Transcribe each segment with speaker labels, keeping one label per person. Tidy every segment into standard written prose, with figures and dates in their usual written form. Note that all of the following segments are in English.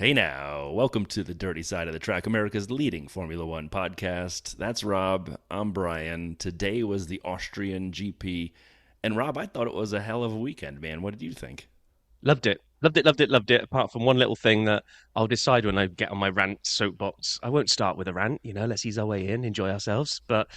Speaker 1: Hey now, welcome to the Dirty Side of the Track, America's leading Formula One podcast. That's Rob, I'm Brian. Today was the Austrian GP. And Rob, I thought it was a hell of a weekend, man. What did you think?
Speaker 2: Loved it. Loved it, loved it, loved it. Apart from one little thing that I'll decide when I get on my rant soapbox. I won't start with a rant, let's ease our way in, enjoy ourselves. But,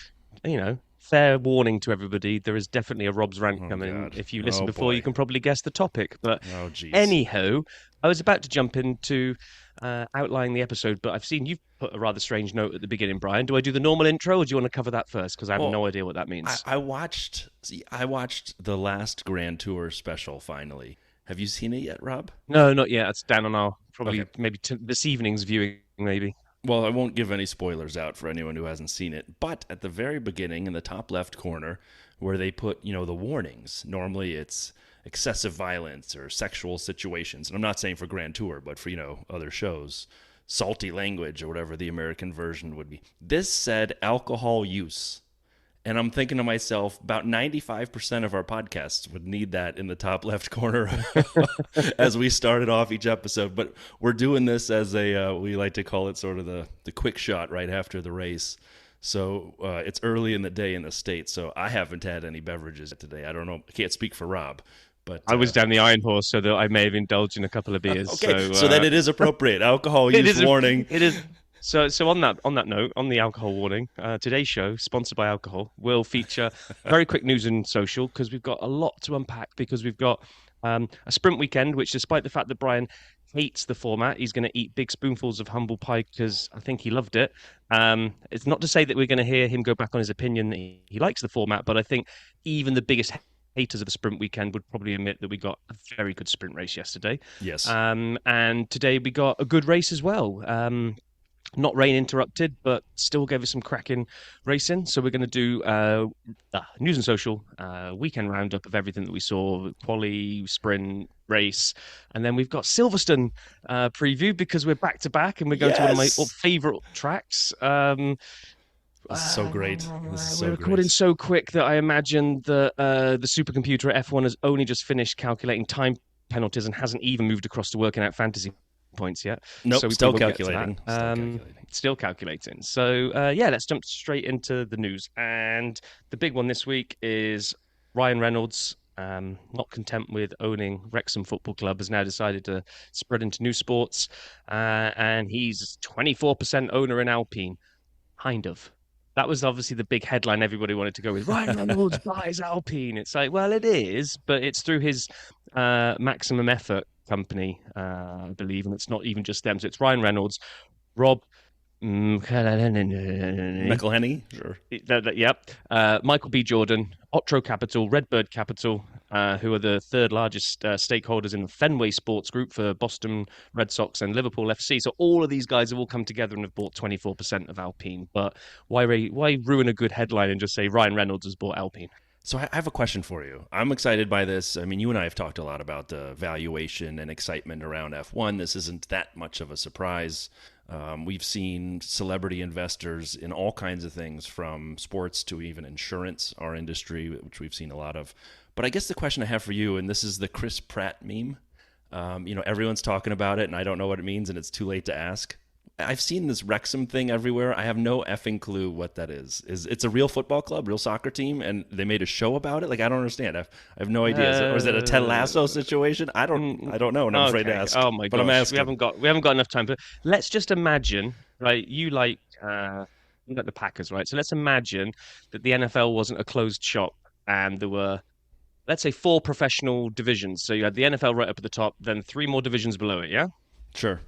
Speaker 2: fair warning to everybody, there is definitely a Rob's rant
Speaker 1: Oh,
Speaker 2: coming.
Speaker 1: God.
Speaker 2: If you listen
Speaker 1: Oh,
Speaker 2: before, you
Speaker 1: boy.
Speaker 2: can probably guess the topic. But
Speaker 1: Oh, jeez.
Speaker 2: anyhow, I was about to jump into outlining the episode, but I've seen you've put a rather strange note at the beginning, Brian. Do I do the normal intro or do you want to cover that first? Because I have
Speaker 1: Well,
Speaker 2: no idea what that
Speaker 1: I,
Speaker 2: means.
Speaker 1: I watched I watched the last Grand Tour special finally. Have you seen it yet, Rob?
Speaker 2: No, not yet. It's down on our
Speaker 1: Okay.
Speaker 2: probably maybe this evening's viewing, maybe.
Speaker 1: Well, I won't give any spoilers out for anyone who hasn't seen it, but at the very beginning in the top left corner where they put, the warnings, normally it's excessive violence or sexual situations. And I'm not saying for Grand Tour, but for, other shows, salty language or whatever the American version would be. This said alcohol use. And I'm thinking to myself, about 95% of our podcasts would need that in the top left corner as we started off each episode. But we're doing this as we like to call it sort of the quick shot right after the race. So it's early in the day in the States. So I haven't had any beverages today. I don't know. I can't speak for Rob. But
Speaker 2: I was down the Iron Horse, so that I may have indulged in a couple of beers.
Speaker 1: okay, so then it is appropriate. Alcohol
Speaker 2: It
Speaker 1: use
Speaker 2: is
Speaker 1: warning.
Speaker 2: it is. So on that note, on the alcohol warning, today's show, sponsored by alcohol, will feature very quick news and social because we've got a lot to unpack because we've got a sprint weekend, which despite the fact that Brian hates the format, he's going to eat big spoonfuls of humble pie because I think he loved it. It's not to say that we're going to hear him go back on his opinion that he likes the format, but I think even the biggest haters of the sprint weekend would probably admit that we got a very good sprint race yesterday.
Speaker 1: Yes.
Speaker 2: And today we got a good race as well. Not rain interrupted, but still gave us some cracking racing. So we're going to do news and social weekend roundup of everything that we saw, quali, sprint, race, and then we've got Silverstone preview because we're back to back and we're going to one of my
Speaker 1: Yes.
Speaker 2: favourite tracks.
Speaker 1: This is so great. This is
Speaker 2: We're
Speaker 1: so
Speaker 2: recording
Speaker 1: great.
Speaker 2: so quick that I imagine that the supercomputer at F1 has only just finished calculating time penalties and hasn't even moved across to working out fantasy points yet. So
Speaker 1: Nope,
Speaker 2: we probably
Speaker 1: still
Speaker 2: won't get to that.
Speaker 1: calculating. Still calculating.
Speaker 2: Still calculating. So yeah, let's jump straight into the news. And the big one this week is Ryan Reynolds. Not content with owning Wrexham Football Club, has now decided to spread into new sports, and he's 24% owner in Alpine. Kind of. That was obviously the big headline everybody wanted to go with. Ryan Reynolds buys Alpine. It's like, well, it is, but it's through his maximum effort company, I believe, and it's not even just them. So it's Ryan Reynolds, Rob.
Speaker 1: McElhenney? Sure.
Speaker 2: Yep. Michael B. Jordan, Otro Capital, Redbird Capital, who are the third largest stakeholders in the Fenway Sports Group for Boston Red Sox and Liverpool FC. So all of these guys have all come together and have bought 24% of Alpine. But why ruin a good headline and just say Ryan Reynolds has bought Alpine?
Speaker 1: So I have a question for you. I'm excited by this. I mean, you and I have talked a lot about the valuation and excitement around F1. This isn't that much of a surprise. We've seen celebrity investors in all kinds of things, from sports to even insurance, our industry, which we've seen a lot of. But I guess the question I have for you, and this is the Chris Pratt meme. Everyone's talking about it, and I don't know what it means, and it's too late to ask. I've seen this Wrexham thing everywhere. I have no effing clue what that is. It's a real football club, real soccer team, and they made a show about it? Like, I don't understand. I have no idea. Or is it a Ted Lasso
Speaker 2: Uh,
Speaker 1: situation? I don't know, and I'm afraid to
Speaker 2: okay.
Speaker 1: ask.
Speaker 2: Oh my
Speaker 1: But I'm
Speaker 2: gosh, we
Speaker 1: asking.
Speaker 2: haven't got we haven't got enough time. But let's just imagine, right? You like the Packers, right? So let's imagine that the NFL wasn't a closed shop and there were, let's say, four professional divisions. So you had the NFL right up at the top, then three more divisions below it, yeah?
Speaker 1: Sure.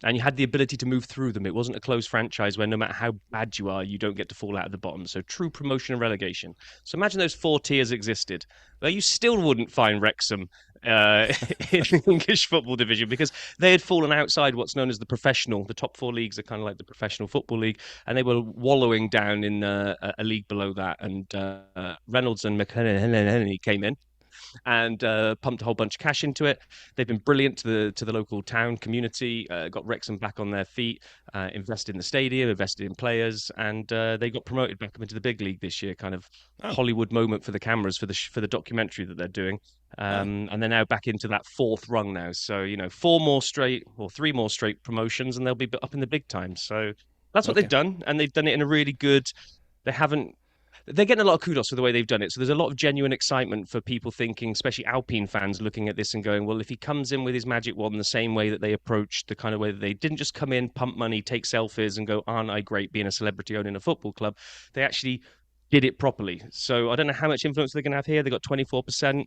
Speaker 2: And you had the ability to move through them. It wasn't a closed franchise where no matter how bad you are, you don't get to fall out of the bottom. So true promotion and relegation. So imagine those four tiers existed. Well, you still wouldn't find Wrexham in the English football division because they had fallen outside what's known as the professional. The top four leagues are kind of like the professional football league, and they were wallowing down in a league below that. And Reynolds and McKenna came in. and pumped a whole bunch of cash into it. They've been brilliant to the local town community, got Wrexham back on their feet, invested in the stadium, invested in players, and they got promoted back up into the big league this year. Kind of
Speaker 1: Oh,
Speaker 2: Hollywood moment for the cameras for the documentary that they're doing.
Speaker 1: oh,
Speaker 2: And they're now back into that fourth rung now. So, four more straight or three more straight promotions, and they'll be up in the big time. So that's what they've
Speaker 1: okay.
Speaker 2: done. And they've done it in a really good, they haven't, they're getting a lot of kudos for the way they've done it. So there's a lot of genuine excitement for people thinking, especially Alpine fans looking at this and going, well, if he comes in with his magic wand the same way that they approached the kind of way that they didn't just come in, pump money, take selfies and go, aren't I great being a celebrity owning a football club? They actually did it properly. So I don't know how much influence they're going to have here. They got 24%.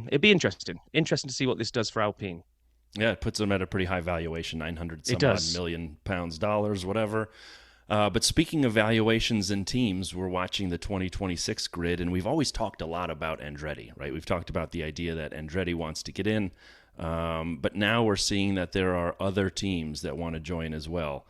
Speaker 2: It'd be interesting to see what this does for Alpine.
Speaker 1: Yeah, it puts them at a pretty high valuation, 900
Speaker 2: It
Speaker 1: some odd
Speaker 2: does.
Speaker 1: million pounds, dollars, whatever. But speaking of valuations and teams, we're watching the 2026 grid, and we've always talked a lot about Andretti, right? We've talked about the idea that Andretti wants to get in, but now we're seeing that there are other teams that want to join as well.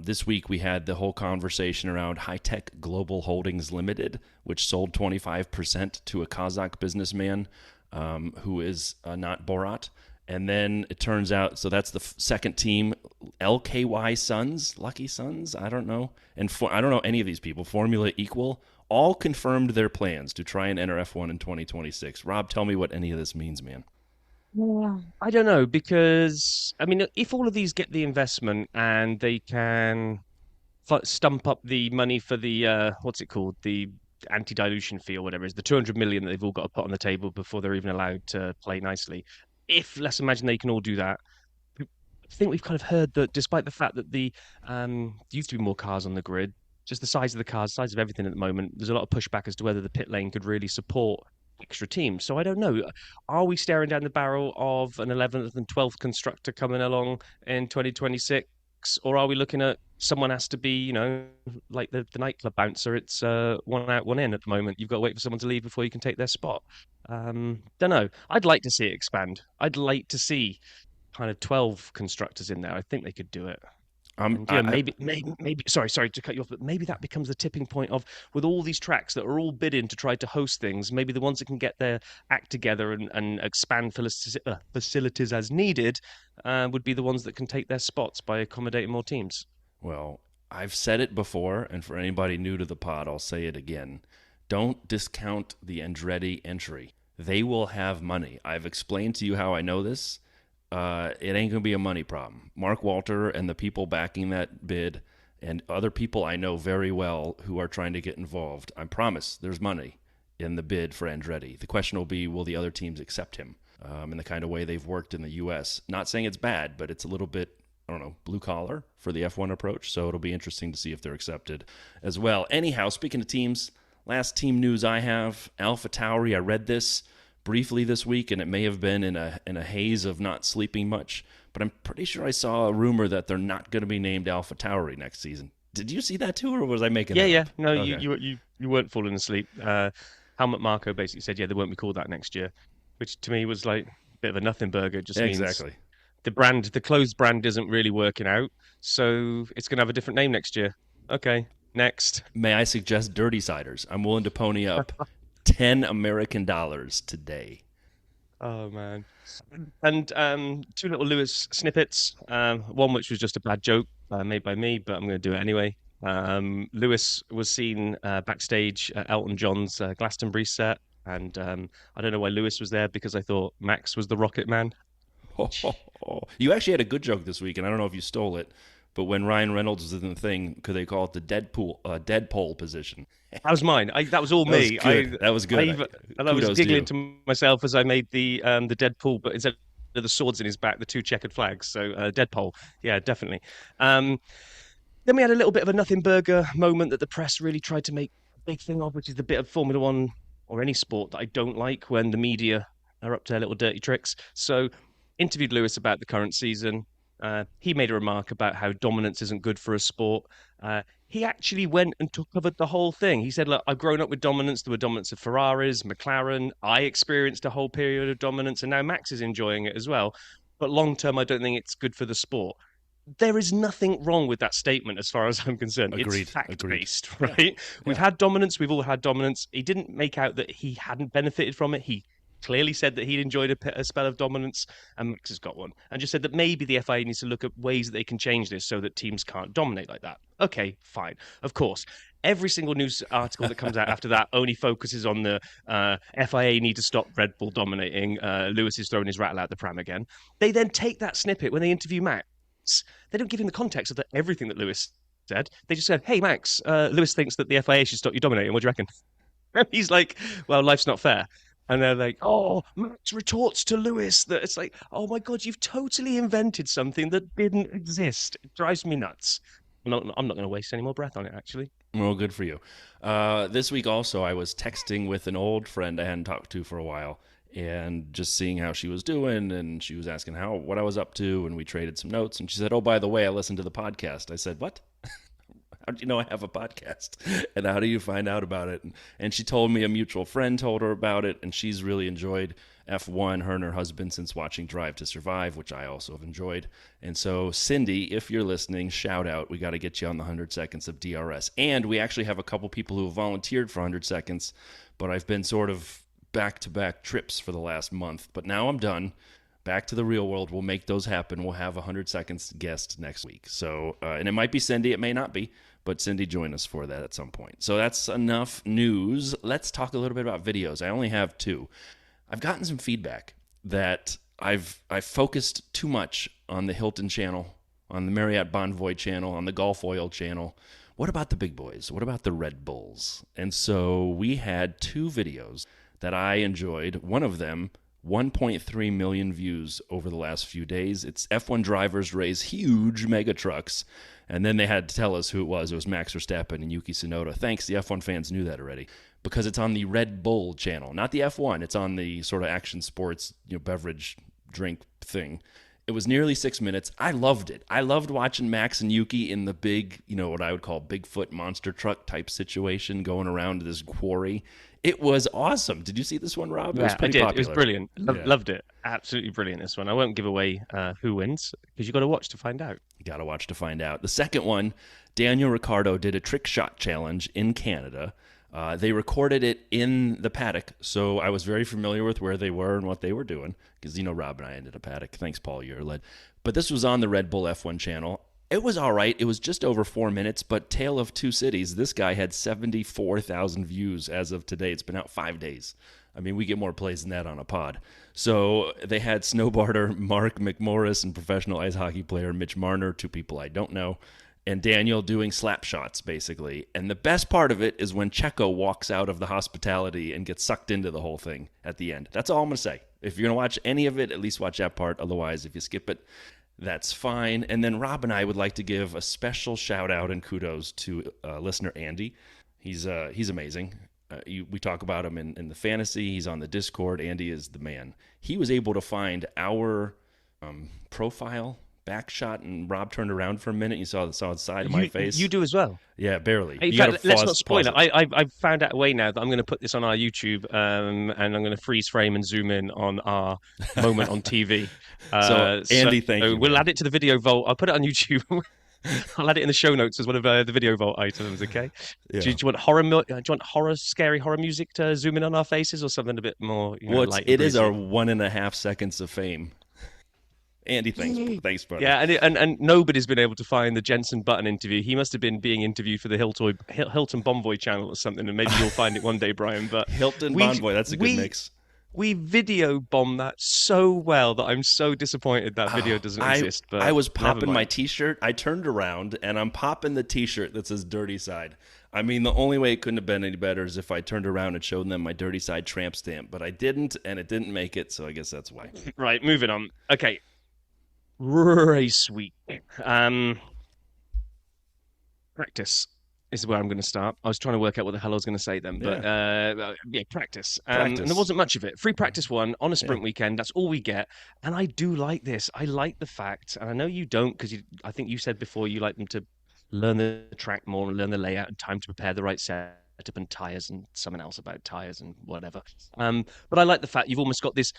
Speaker 1: This week we had the whole conversation around High Tech Global Holdings Limited, which sold 25% to a Kazakh businessman who is not Borat. And then it turns out, so that's the second team, LKY Sons, Lucky Sons, I don't know. And I don't know any of these people, Formula Equal, all confirmed their plans to try and enter F1 in 2026. Rob, tell me what any of this means, man.
Speaker 2: Yeah. I don't know because I mean, if all of these get the investment and they can stump up the money for the what's it called, the anti-dilution fee or whatever it is, the 200 million that they've all got to put on the table before they're even allowed to play nicely. If let's imagine they can all do that, I think we've kind of heard that despite the fact that there used to be more cars on the grid, just the size of the cars, size of everything at the moment, there's a lot of pushback as to whether the pit lane could really support extra teams. So I don't know. Are we staring down the barrel of an 11th and 12th constructor coming along in 2026? Or are we looking at someone has to be, like the nightclub bouncer? It's one out, one in at the moment. You've got to wait for someone to leave before you can take their spot. Don't know. I'd like to see it expand. I'd like to see kind of 12 constructors in there. I think they could do it. And
Speaker 1: I,
Speaker 2: maybe. Sorry to cut you off, but maybe that becomes the tipping point of with all these tracks that are all bidding to try to host things. Maybe the ones that can get their act together and expand facilities as needed would be the ones that can take their spots by accommodating more teams.
Speaker 1: well, I've said it before, and for anybody new to the pod, I'll say it again. Don't discount the Andretti entry. They will have money. I've explained to you how I know this. It ain't going to be a money problem. Mark Walter and the people backing that bid and other people I know very well who are trying to get involved, I promise there's money in the bid for Andretti. The question will be, will the other teams accept him in the kind of way they've worked in the U.S.? Not saying it's bad, but it's a little bit, I don't know, blue collar for the F1 approach. So it'll be interesting to see if they're accepted as well. Anyhow, speaking of teams, last team news I have, AlphaTauri. I read this briefly this week, and it may have been in a haze of not sleeping much, but I'm pretty sure I saw a rumor that they're not going to be named AlphaTauri next season. Did you see that too, or was I making
Speaker 2: Yeah,
Speaker 1: that
Speaker 2: yeah.
Speaker 1: up?
Speaker 2: No,
Speaker 1: Okay.
Speaker 2: you weren't falling asleep. Helmut Marko basically said, yeah, they won't be called that next year, which to me was like a bit of a nothing burger. It just
Speaker 1: Yeah,
Speaker 2: means
Speaker 1: exactly.
Speaker 2: the clothes brand isn't really working out, so it's going to have a different name next year. Okay, next.
Speaker 1: May I suggest Dirty Ciders? I'm willing to pony up $10 today.
Speaker 2: Oh man. And two little Lewis snippets. One which was just a bad joke made by me, but I'm going to do it anyway. Lewis was seen backstage at Elton John's Glastonbury set, and I don't know why Lewis was there because I thought Max was the Rocket Man.
Speaker 1: You actually had a good joke this week, and I don't know if you stole it, but when Ryan Reynolds was in the thing, could they call it the Deadpool position?
Speaker 2: That was mine. That was all
Speaker 1: That was
Speaker 2: me.
Speaker 1: good. That was good.
Speaker 2: And I was
Speaker 1: Kudos to
Speaker 2: giggling
Speaker 1: you.
Speaker 2: to myself as I made the Deadpool, but instead of the swords in his back, the two checkered flags. So Deadpool, yeah, definitely. Um, then we had a little bit of a nothing burger moment that the press really tried to make a big thing of, which is the bit of Formula One or any sport that I don't like when the media are up to their little dirty tricks. So interviewed Lewis about the current season. He made a remark about how dominance isn't good for a sport. He actually went and covered the whole thing. He said, look, I've grown up with dominance. There were dominance of Ferraris, McLaren. I experienced a whole period of dominance, and now Max is enjoying it as well. But long term, I don't think it's good for the sport. There is nothing wrong with that statement as far as I'm concerned. It's
Speaker 1: Agreed.
Speaker 2: fact
Speaker 1: Agreed.
Speaker 2: based,
Speaker 1: Yeah.
Speaker 2: right? We've
Speaker 1: Yeah.
Speaker 2: had dominance. We've all had dominance. He didn't make out that he hadn't benefited from it. He clearly said that he'd enjoyed a spell of dominance, and Max has got one, and just said that maybe the FIA needs to look at ways that they can change this so that teams can't dominate like that. Okay, fine. Of course, every single news article that comes out after that only focuses on the FIA need to stop Red Bull dominating. Lewis is throwing his rattle out the pram again. They then take that snippet when they interview Max. They don't give him the context of everything that Lewis said. They just said, "Hey, Max, Lewis thinks that the FIA should stop you dominating. What do you reckon?" And he's like, "Well, life's not fair." And they're like, "Oh, Max retorts to Lewis that it's like, oh my God, you've totally invented something that didn't exist. It drives me nuts." I'm not going to waste any more breath on it, actually.
Speaker 1: Well, good for you. This week also, I was texting with an old friend I hadn't talked to for a while, and just seeing how she was doing, and she was asking what I was up to, and we traded some notes, and she said, "Oh, by the way, I listened to the podcast." I said, "What? How do you know I have a podcast? And how do you find out about it?" And she told me a mutual friend told her about it, and she's really enjoyed F1, her and her husband, since watching Drive to Survive, which I also have enjoyed. And so, Cindy, if you're listening, shout out. We got to get you on the 100 Seconds of DRS. And we actually have a couple people who have volunteered for 100 Seconds, but I've been sort of back-to-back trips for the last month. But now I'm done. Back to the real world. We'll make those happen. We'll have a 100 Seconds guest next week. So, and it might be Cindy. It may not be. But Cindy joined us for that at some point. So that's enough news. Let's talk a little bit about videos. I only have two. I've gotten some feedback that I've focused too much on the Hilton channel, on the Marriott Bonvoy channel, on the Gulf Oil channel. What about the big boys? What about the Red Bulls? And so we had two videos that I enjoyed. One of them, 1.3 million views over the last few days. It's F1 drivers race huge mega trucks. And then they had to tell us who it was. It was Max Verstappen and Yuki Tsunoda. Thanks, the F1 fans knew that already. Because it's on the Red Bull channel, not the F1. It's on the sort of action sports, beverage drink thing. It was nearly 6 minutes. I loved it. I loved watching Max and Yuki in the big, what I would call Bigfoot monster truck type situation going around this quarry. It was awesome. Did you see this one, Rob?
Speaker 2: Yeah,
Speaker 1: it was pretty popular.
Speaker 2: It was brilliant. Loved it. Absolutely brilliant, this one. I won't give away who wins because you've got to watch to find out.
Speaker 1: Got to watch to find out. The second one, Daniel Ricciardo did a trick shot challenge in Canada. They recorded it in the paddock, so I was very familiar with where they were and what they were doing, because, Rob and I ended a paddock. Thanks, Paul, you're led. But this was on the Red Bull F1 channel. It was all right. It was just over 4 minutes, but Tale of Two Cities, this guy had 74,000 views as of today. It's been out 5 days. I mean, we get more plays than that on a pod. So they had snowboarder Mark McMorris and professional ice hockey player Mitch Marner, two people I don't know, and Daniel doing slap shots, basically. And the best part of it is when Checo walks out of the hospitality and gets sucked into the whole thing at the end. That's all I'm going to say. If you're going to watch any of it, at least watch that part. Otherwise, if you skip it, that's fine. And then Rob and I would like to give a special shout out and kudos to listener Andy. He's amazing. We talk about him in the fantasy. He's on the Discord. Andy is the man. He was able to find our profile back shot, and Rob turned around for a minute. You saw the side of my face.
Speaker 2: You do as well.
Speaker 1: Yeah, barely.
Speaker 2: In fact, let's not spoil it. I've found out a way now that I'm going to put this on our YouTube, and I'm going to freeze frame and zoom in on our moment on TV.
Speaker 1: So Andy, thank you.
Speaker 2: We'll add it to the video vault. I'll put it on YouTube. I'll add it in the show notes as one of the video vault items. Okay.
Speaker 1: Yeah.
Speaker 2: Do you want scary horror music to zoom in on our faces, or something a bit more? Light
Speaker 1: it is our 1.5 seconds of fame. Andy, thanks, brother.
Speaker 2: Yeah, and nobody's been able to find the Jensen Button interview. He must have been being interviewed for the Hilton Bonvoy channel or something, and maybe you'll find it one day, Brian. But
Speaker 1: Hilton Bonvoy, that's a good mix.
Speaker 2: We video bombed that so well that I'm so disappointed that video doesn't exist. But
Speaker 1: I was popping my T-shirt. I turned around, and I'm popping the T-shirt that says Dirty Side. I mean, the only way it couldn't have been any better is if I turned around and showed them my Dirty Side tramp stamp. But I didn't, and it didn't make it, so I guess that's why.
Speaker 2: Right, moving on. Okay. Race week. Practice is where I'm going to start. I was trying to work out what the hell I was going to say then, but practice. And there wasn't much of it. Free practice one on a sprint weekend. That's all we get. And I do like this. I like the fact, and I know you don't, because I think you said before you like them to learn the track more and learn the layout and time to prepare the right setup and tires and something else about tires and whatever. But I like the fact you've almost got this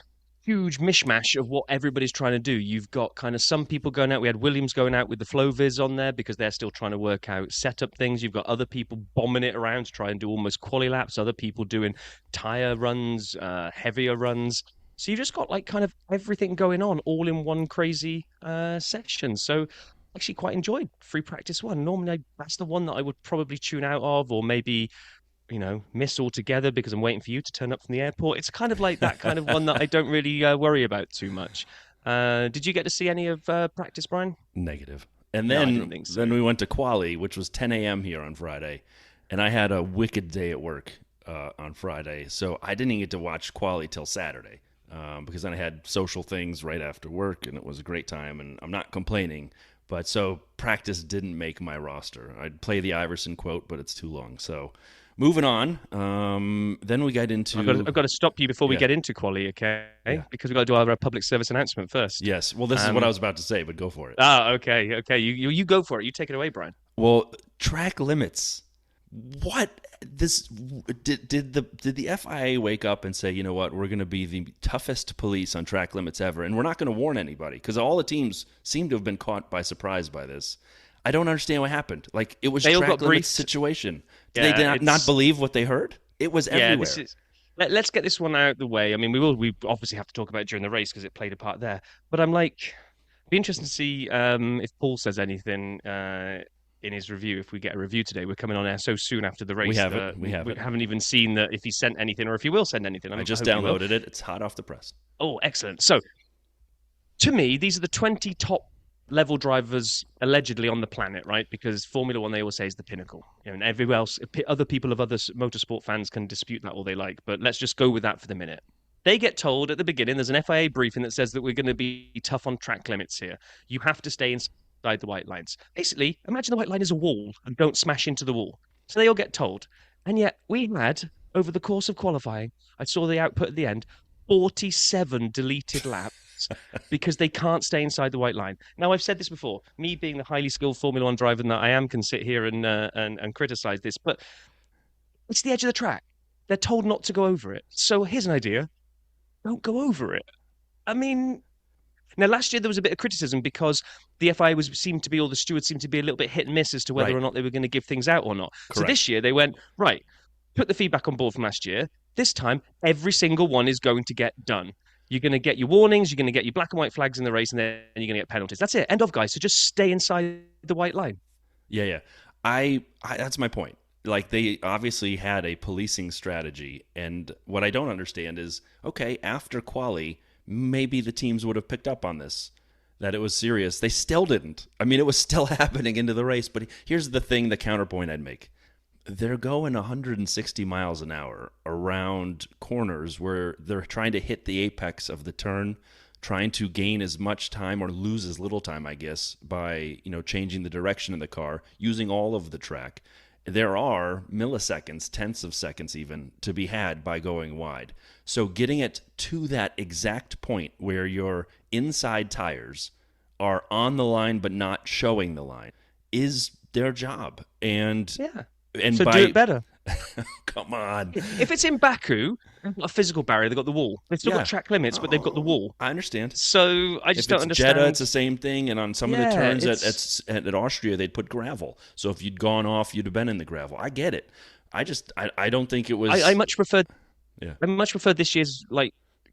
Speaker 2: huge mishmash of what everybody's trying to do. You've got kind of some people going out. We had Williams going out with the Floviz on there because they're still trying to work out setup things. You've got other people bombing it around to try and do almost quali laps. Other people doing tire runs, heavier runs. So you've just got like kind of everything going on all in one crazy session. So actually quite enjoyed free practice one. Normally that's the one that I would probably tune out of, or maybe miss altogether because I'm waiting for you to turn up from the airport. It's kind of like that kind of one that I don't really worry about too much. Did you get to see any of practice, Brian?
Speaker 1: Negative. And
Speaker 2: No, I
Speaker 1: then
Speaker 2: don't think so.
Speaker 1: then we went to quali, which was 10 a.m. here on Friday, and I had a wicked day at work on Friday, so I didn't even get to watch quali till Saturday because then I had social things right after work, and it was a great time, and I'm not complaining. But so practice didn't make my roster. I'd play the Iverson quote, but it's too long. So moving on. Then we got into.
Speaker 2: I've got to stop you before we
Speaker 1: Yeah.
Speaker 2: get into quali, okay?
Speaker 1: Yeah.
Speaker 2: Because we've got to do our public service announcement first.
Speaker 1: Yes. Well, this is what I was about to say, but go for it.
Speaker 2: Okay. You go for it. You take it away, Brian.
Speaker 1: Well, track limits. What this did the FIA wake up and say, you know what, we're going to be the toughest police on track limits ever, and we're not going to warn anybody because all the teams seem to have been caught by surprise by this. I don't understand what happened. Like it was
Speaker 2: They all
Speaker 1: track
Speaker 2: got
Speaker 1: limits
Speaker 2: briefed.
Speaker 1: situation. Did
Speaker 2: Yeah,
Speaker 1: they not believe what they heard? It was everywhere.
Speaker 2: This is. Let's get this one out of the way. I mean, we obviously have to talk about it during the race because it played a part there. But I'm like, be interested to see if Paul says anything in his review. If we get a review today, we're coming on air so soon after the race.
Speaker 1: We have it. We
Speaker 2: haven't even seen that if he sent anything or if he will send anything.
Speaker 1: I just downloaded it. It's hot off the press.
Speaker 2: Oh, excellent. So, to me, these are the 20 top level drivers allegedly on the planet, right? Because Formula One, they always say, is the pinnacle. And everywhere else, other people of other motorsport fans can dispute that all they like. But let's just go with that for the minute. They get told at the beginning, there's an FIA briefing that says that we're going to be tough on track limits here. You have to stay inside the white lines. Basically, imagine the white line is a wall and don't smash into the wall. So they all get told. And yet we had, over the course of qualifying, I saw the output at the end, 47 deleted laps because they can't stay inside the white line. Now, I've said this before. Me being the highly skilled Formula One driver that I am can sit here and criticize this, but it's the edge of the track. They're told not to go over it. So here's an idea. Don't go over it. I mean, now last year there was a bit of criticism because the FIA all the stewards seemed to be a little bit hit and miss as to whether or not they were going to give things out or not.
Speaker 1: Correct.
Speaker 2: So this year they went, right, put the feedback on board from last year. This time, every single one is going to get done. You're going to get your warnings, you're going to get your black and white flags in the race, and then you're going to get penalties. That's it. End of, guys. So just stay inside the white line.
Speaker 1: Yeah. I that's my point. Like they obviously had a policing strategy, and what I don't understand is, okay, after quali, maybe the teams would have picked up on this, that it was serious. They still didn't. I mean, it was still happening into the race, but here's the thing, the counterpoint I'd make. They're going 160 miles an hour around corners where they're trying to hit the apex of the turn, trying to gain as much time or lose as little time, I guess, by, changing the direction of the car, using all of the track. There are milliseconds, tenths of seconds even, to be had by going wide. So getting it to that exact point where your inside tires are on the line but not showing the line is their job. And
Speaker 2: so do it better.
Speaker 1: Come on.
Speaker 2: If it's in Baku, a physical barrier, they've got the wall. They've still got track limits, but they've got the wall.
Speaker 1: I understand.
Speaker 2: So I just
Speaker 1: if
Speaker 2: don't understand.
Speaker 1: Jeddah, it's the same thing, and on some of the turns at Austria, they'd put gravel. So if you'd gone off, you'd have been in the gravel. I get it. I don't think it was.
Speaker 2: I much prefer. Yeah. I much prefer this year's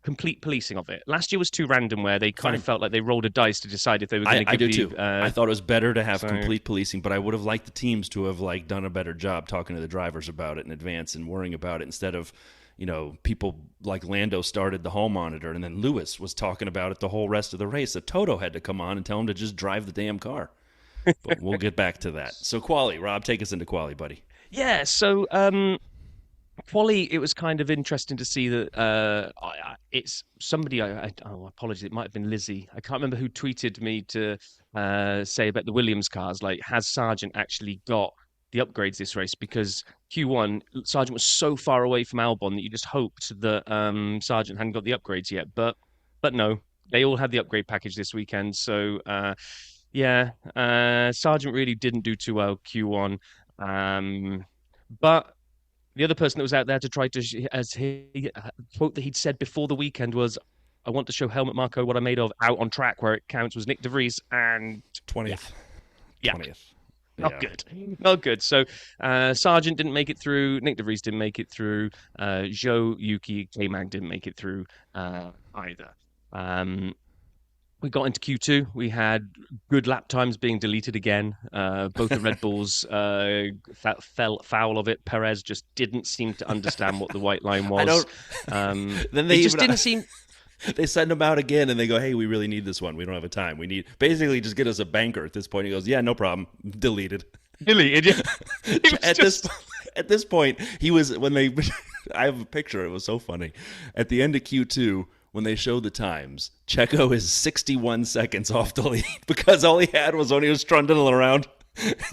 Speaker 2: complete policing of it. Last year was too random, where they kind of felt like they rolled a dice to decide if they were going to give
Speaker 1: I do too. I thought it was better to have complete policing, but I would have liked the teams to have done a better job talking to the drivers about it in advance and worrying about it instead of people like Lando started the hall monitor and then Lewis was talking about it the whole rest of the race. That Toto had to come on and tell him to just drive the damn car. But we'll get back to that. So quali, Rob, take us into quali, buddy.
Speaker 2: Yeah. So quali, it was kind of interesting to see that it's somebody. Apologies, it might have been Lizzie. I can't remember who tweeted me to say about the Williams cars. Has Sargent actually got the upgrades this race? Because Q1, Sargent was so far away from Albon that you just hoped that Sargent hadn't got the upgrades yet. But no, they all had the upgrade package this weekend. So Sargent really didn't do too well Q1. But the other person that was out there to try to, as he quote that he'd said before the weekend was, I want to show Helmut Marko what I'm made of out on track where it counts was Nick de Vries and
Speaker 1: 20th.
Speaker 2: Yeah.
Speaker 1: 20th.
Speaker 2: Not good. Not good. So Sargent didn't make it through. Nick de Vries didn't make it through. Zhou, Yuki, K-Mag didn't make it through either. We got into Q2. We had good lap times being deleted again. Both the Red Bulls fell foul of it. Perez just didn't seem to understand what the white line was.
Speaker 1: Then they just didn't seem. They send him out again, and they go, "Hey, we really need this one. We don't have a time. We need basically just get us a banker." At this point, he goes, "Yeah, no problem. Deleted."
Speaker 2: Deleted.
Speaker 1: At this point, he was when they. I have a picture. It was so funny. At the end of Q2, when they showed the times, Checo is 61 seconds off the lead because all he had was when he was trundling around,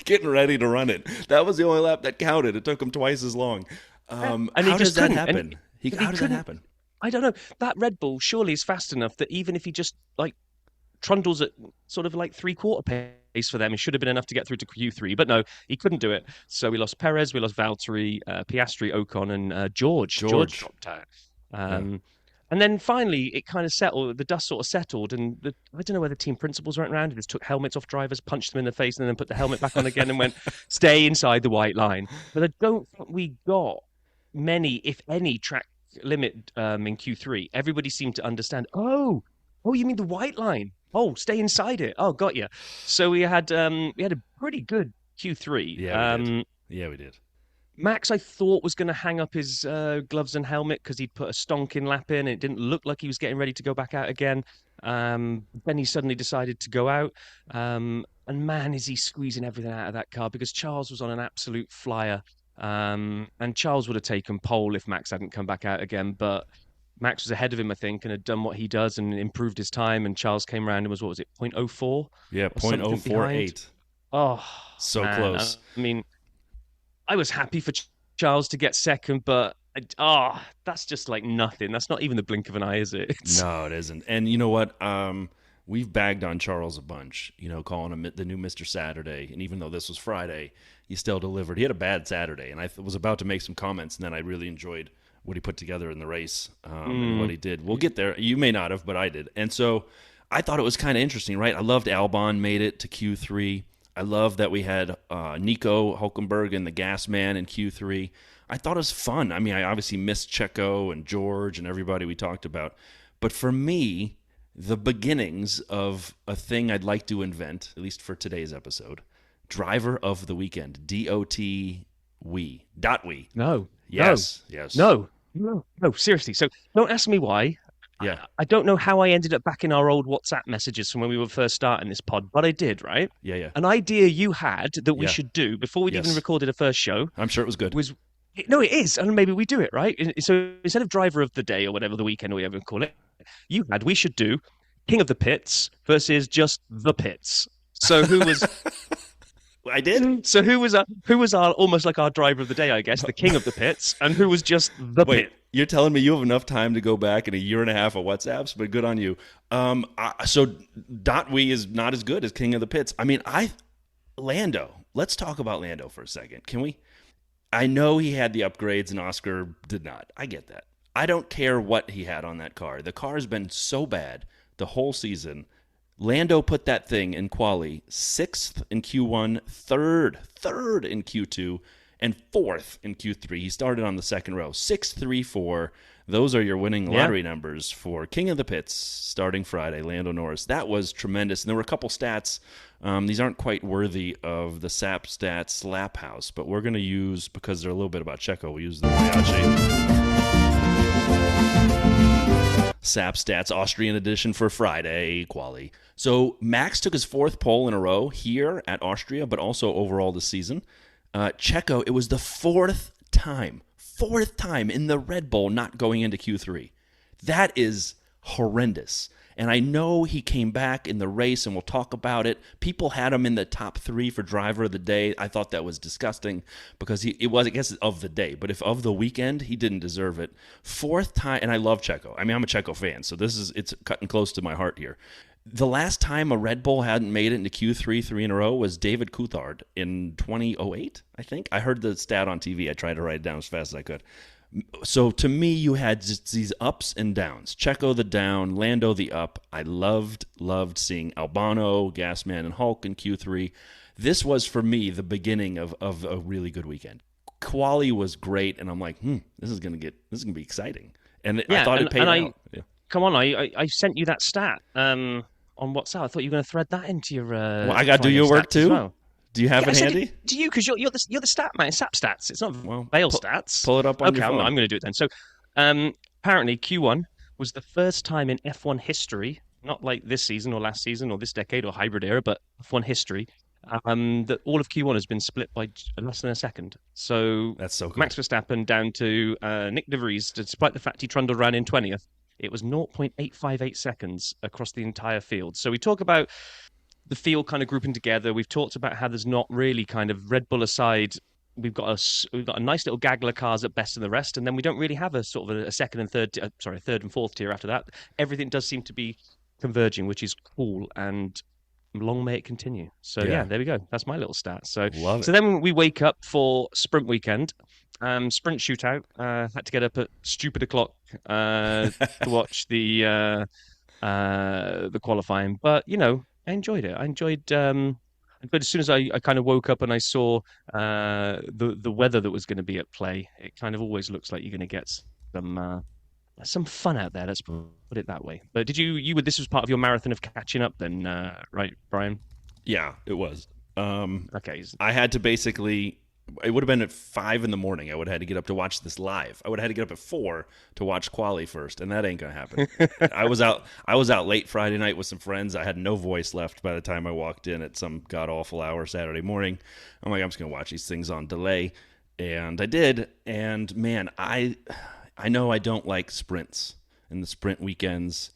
Speaker 1: getting ready to run it. That was the only lap that counted. It took him twice as long.
Speaker 2: And how does that happen?
Speaker 1: How does that happen?
Speaker 2: I don't know. That Red Bull surely is fast enough that even if he just like trundles at sort of like 3/4 pace for them, it should have been enough to get through to Q3. But no, he couldn't do it. So we lost Perez, we lost Valtteri, Piastri, Ocon, and George. George dropped out. And then finally, it kind of settled. The dust sort of settled, and I don't know whether team principals went around and just took helmets off drivers, punched them in the face, and then put the helmet back on again and went, "Stay inside the white line." But I don't think we got many, if any, track limit in Q3. Everybody seemed to understand. Oh, you mean the white line? Oh, stay inside it. Oh, got you. So we had a pretty good Q3.
Speaker 1: Yeah, we did.
Speaker 2: Max, I thought, was going to hang up his gloves and helmet because he'd put a stonking lap in. It didn't look like he was getting ready to go back out again. Then he suddenly decided to go out. And man, is he squeezing everything out of that car because Charles was on an absolute flyer. And Charles would have taken pole if Max hadn't come back out again. But Max was ahead of him, I think, and had done what he does and improved his time. And Charles came around and was, what was it, 0.04?
Speaker 1: Yeah, 0.048.
Speaker 2: Oh,
Speaker 1: so
Speaker 2: man.
Speaker 1: Close.
Speaker 2: I mean, I was happy for Charles to get second, but that's just like nothing. That's not even the blink of an eye, is it?
Speaker 1: No, it isn't. And you know what? We've bagged on Charles a bunch, calling him the new Mr. Saturday. And even though this was Friday, he still delivered. He had a bad Saturday, and I was about to make some comments, and then I really enjoyed what he put together in the race and what he did. We'll get there. You may not have, but I did. And so I thought it was kind of interesting, right? I loved Albon made it to Q3. I love that we had Nico Hulkenberg and the Gas Man in Q3. I thought it was fun. I mean, I obviously missed Checo and George and everybody we talked about. But for me, the beginnings of a thing I'd like to invent, at least for today's episode, Driver of the Weekend, DOT we.
Speaker 2: No.
Speaker 1: Yes.
Speaker 2: No, seriously. So don't ask me why.
Speaker 1: Yeah.
Speaker 2: I don't know how I ended up back in our old WhatsApp messages from when we were first starting this pod, but I did, right?
Speaker 1: Yeah.
Speaker 2: An idea you had that we should do before we'd even recorded a first show.
Speaker 1: I'm sure it was good.
Speaker 2: No, it is. And maybe we do it, right? So instead of driver of the day or whatever, the weekend or whatever you call it, we should do King of the Pits versus just the Pits. So who was...
Speaker 1: I did.
Speaker 2: So who was our almost like our driver of the day, I guess, the king of the pits, and who was just the pit?
Speaker 1: You're telling me you have enough time to go back in a year and a half of WhatsApps, but good on you. So .we is not as good as King of the Pits. I mean, Lando. Let's talk about Lando for a second, can we? I know he had the upgrades and Oscar did not. I get that. I don't care what he had on that car. The car has been so bad the whole season. Lando put that thing in quali 6th in Q1, 3rd in Q2, and 4th in Q3. He started on the second row. 6, 3, 4. Those are your winning lottery numbers for King of the Pits starting Friday, Lando Norris. That was tremendous. And there were a couple stats. These aren't quite worthy of the SAP Stats Lap House, but we're going to use, because they're a little bit about Checo, we use the Mariachi. SAP Stats Austrian edition for Friday, quali. So Max took his 4th pole in a row here at Austria, but also overall this season. Checo, it was the 4th time in the Red Bull not going into Q3. That is horrendous. And I know he came back in the race, and we'll talk about it. People had him in the top 3 for driver of the day. I thought that was disgusting because it was, I guess, of the day. But if of the weekend, he didn't deserve it. 4th time, and I love Checo. I mean, I'm a Checo fan, so it's cutting close to my heart here. The last time a Red Bull hadn't made it into Q3 3 in a row was David Coulthard in 2008, I think. I heard the stat on TV. I tried to write it down as fast as I could. So to me, you had just these ups and downs. Checo the down, Lando the up. I loved seeing Albano, Gasman, and Hulk in Q3. This was for me the beginning of a really good weekend. Quali was great, and I'm like, this is gonna be exciting. And I thought it paid out. Yeah.
Speaker 2: Come on, I sent you that stat on WhatsApp. I thought you were going to thread that into your.
Speaker 1: Well, I got to do your work too.
Speaker 2: Well.
Speaker 1: Do you have it handy?
Speaker 2: To you, because you're the stat man. It's SAP stats. It's not Vale stats.
Speaker 1: Pull it up on your phone.
Speaker 2: I'm going to do it then. So, apparently Q1 was the first time in F1 history, not like this season or last season or this decade or hybrid era, but F1 history, that all of Q1 has been split by less than a second. So
Speaker 1: that's so good.
Speaker 2: Max Verstappen down to Nick de Vries, despite the fact he trundled around in 20th, it was 0.858 seconds across the entire field. So we talk about the field kind of grouping together. We've talked about how there's not really kind of Red Bull aside. We've got a nice little gaggle of cars at best of the rest, and then we don't really have a sort of a second and third and fourth tier after that. Everything does seem to be converging, which is cool, and long may it continue. So yeah, there we go. That's my little stat. So then we wake up for sprint weekend, sprint shootout. Had to get up at stupid o'clock to watch the qualifying, but I enjoyed it. I enjoyed. But as soon as I kind of woke up and I saw the weather that was going to be at play, it kind of always looks like you're going to get some fun out there. Let's put it that way. But this was part of your marathon of catching up then, right, Brian?
Speaker 1: Yeah, it was.
Speaker 2: Okay.
Speaker 1: I had to basically. It would have been at 5 a.m. I would have had to get up to watch this live. I would have had to get up at 4 to watch quali first, and that ain't gonna happen. I was out late Friday night with some friends. I had no voice left by the time I walked in at some god awful hour Saturday morning. I'm like, I'm just gonna watch these things on delay, and I did. And man, I know I don't like sprints and the sprint weekends.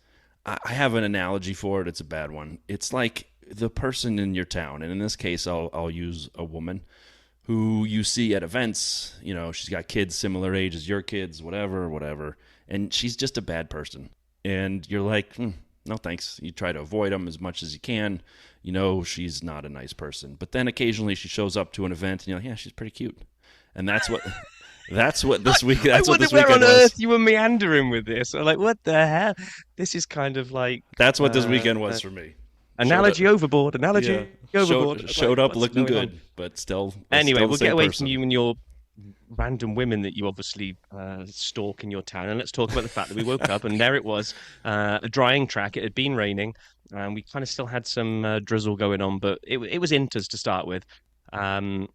Speaker 1: I have an analogy for it. It's a bad one. It's like the person in your town, and in this case, I'll use a woman who you see at events. She's got kids similar age as your kids, whatever, and she's just a bad person. And you're like, no thanks. You try to avoid them as much as you can. She's not a nice person. But then occasionally she shows up to an event, and you're like, yeah, she's pretty cute. And that's what this week. That's what this weekend was. Where on earth
Speaker 2: you were meandering with this? I'm like, what the hell? This is kind of like.
Speaker 1: That's what this weekend was for me.
Speaker 2: Analogy overboard.
Speaker 1: Showed up looking good, but still.
Speaker 2: Anyway, we'll get away
Speaker 1: person.
Speaker 2: from you and your random women that you obviously stalk in your town, and let's talk about the fact that we woke up and there it was, a drying track. It had been raining, and we kind of still had some drizzle going on, but it was Inters to start with, and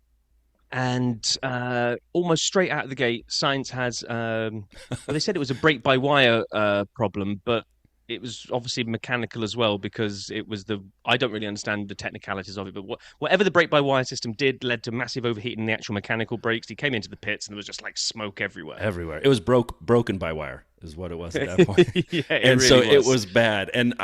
Speaker 2: almost straight out of the gate, Sainz has. Well, they said it was a brake-by-wire problem, but it was obviously mechanical as well, because it was I don't really understand the technicalities of it, but whatever the brake-by-wire system did led to massive overheating in the actual mechanical brakes. He came into the pits and there was just like smoke everywhere.
Speaker 1: It was broken by wire is what it was at that point.
Speaker 2: Yeah,
Speaker 1: and really so it was bad. And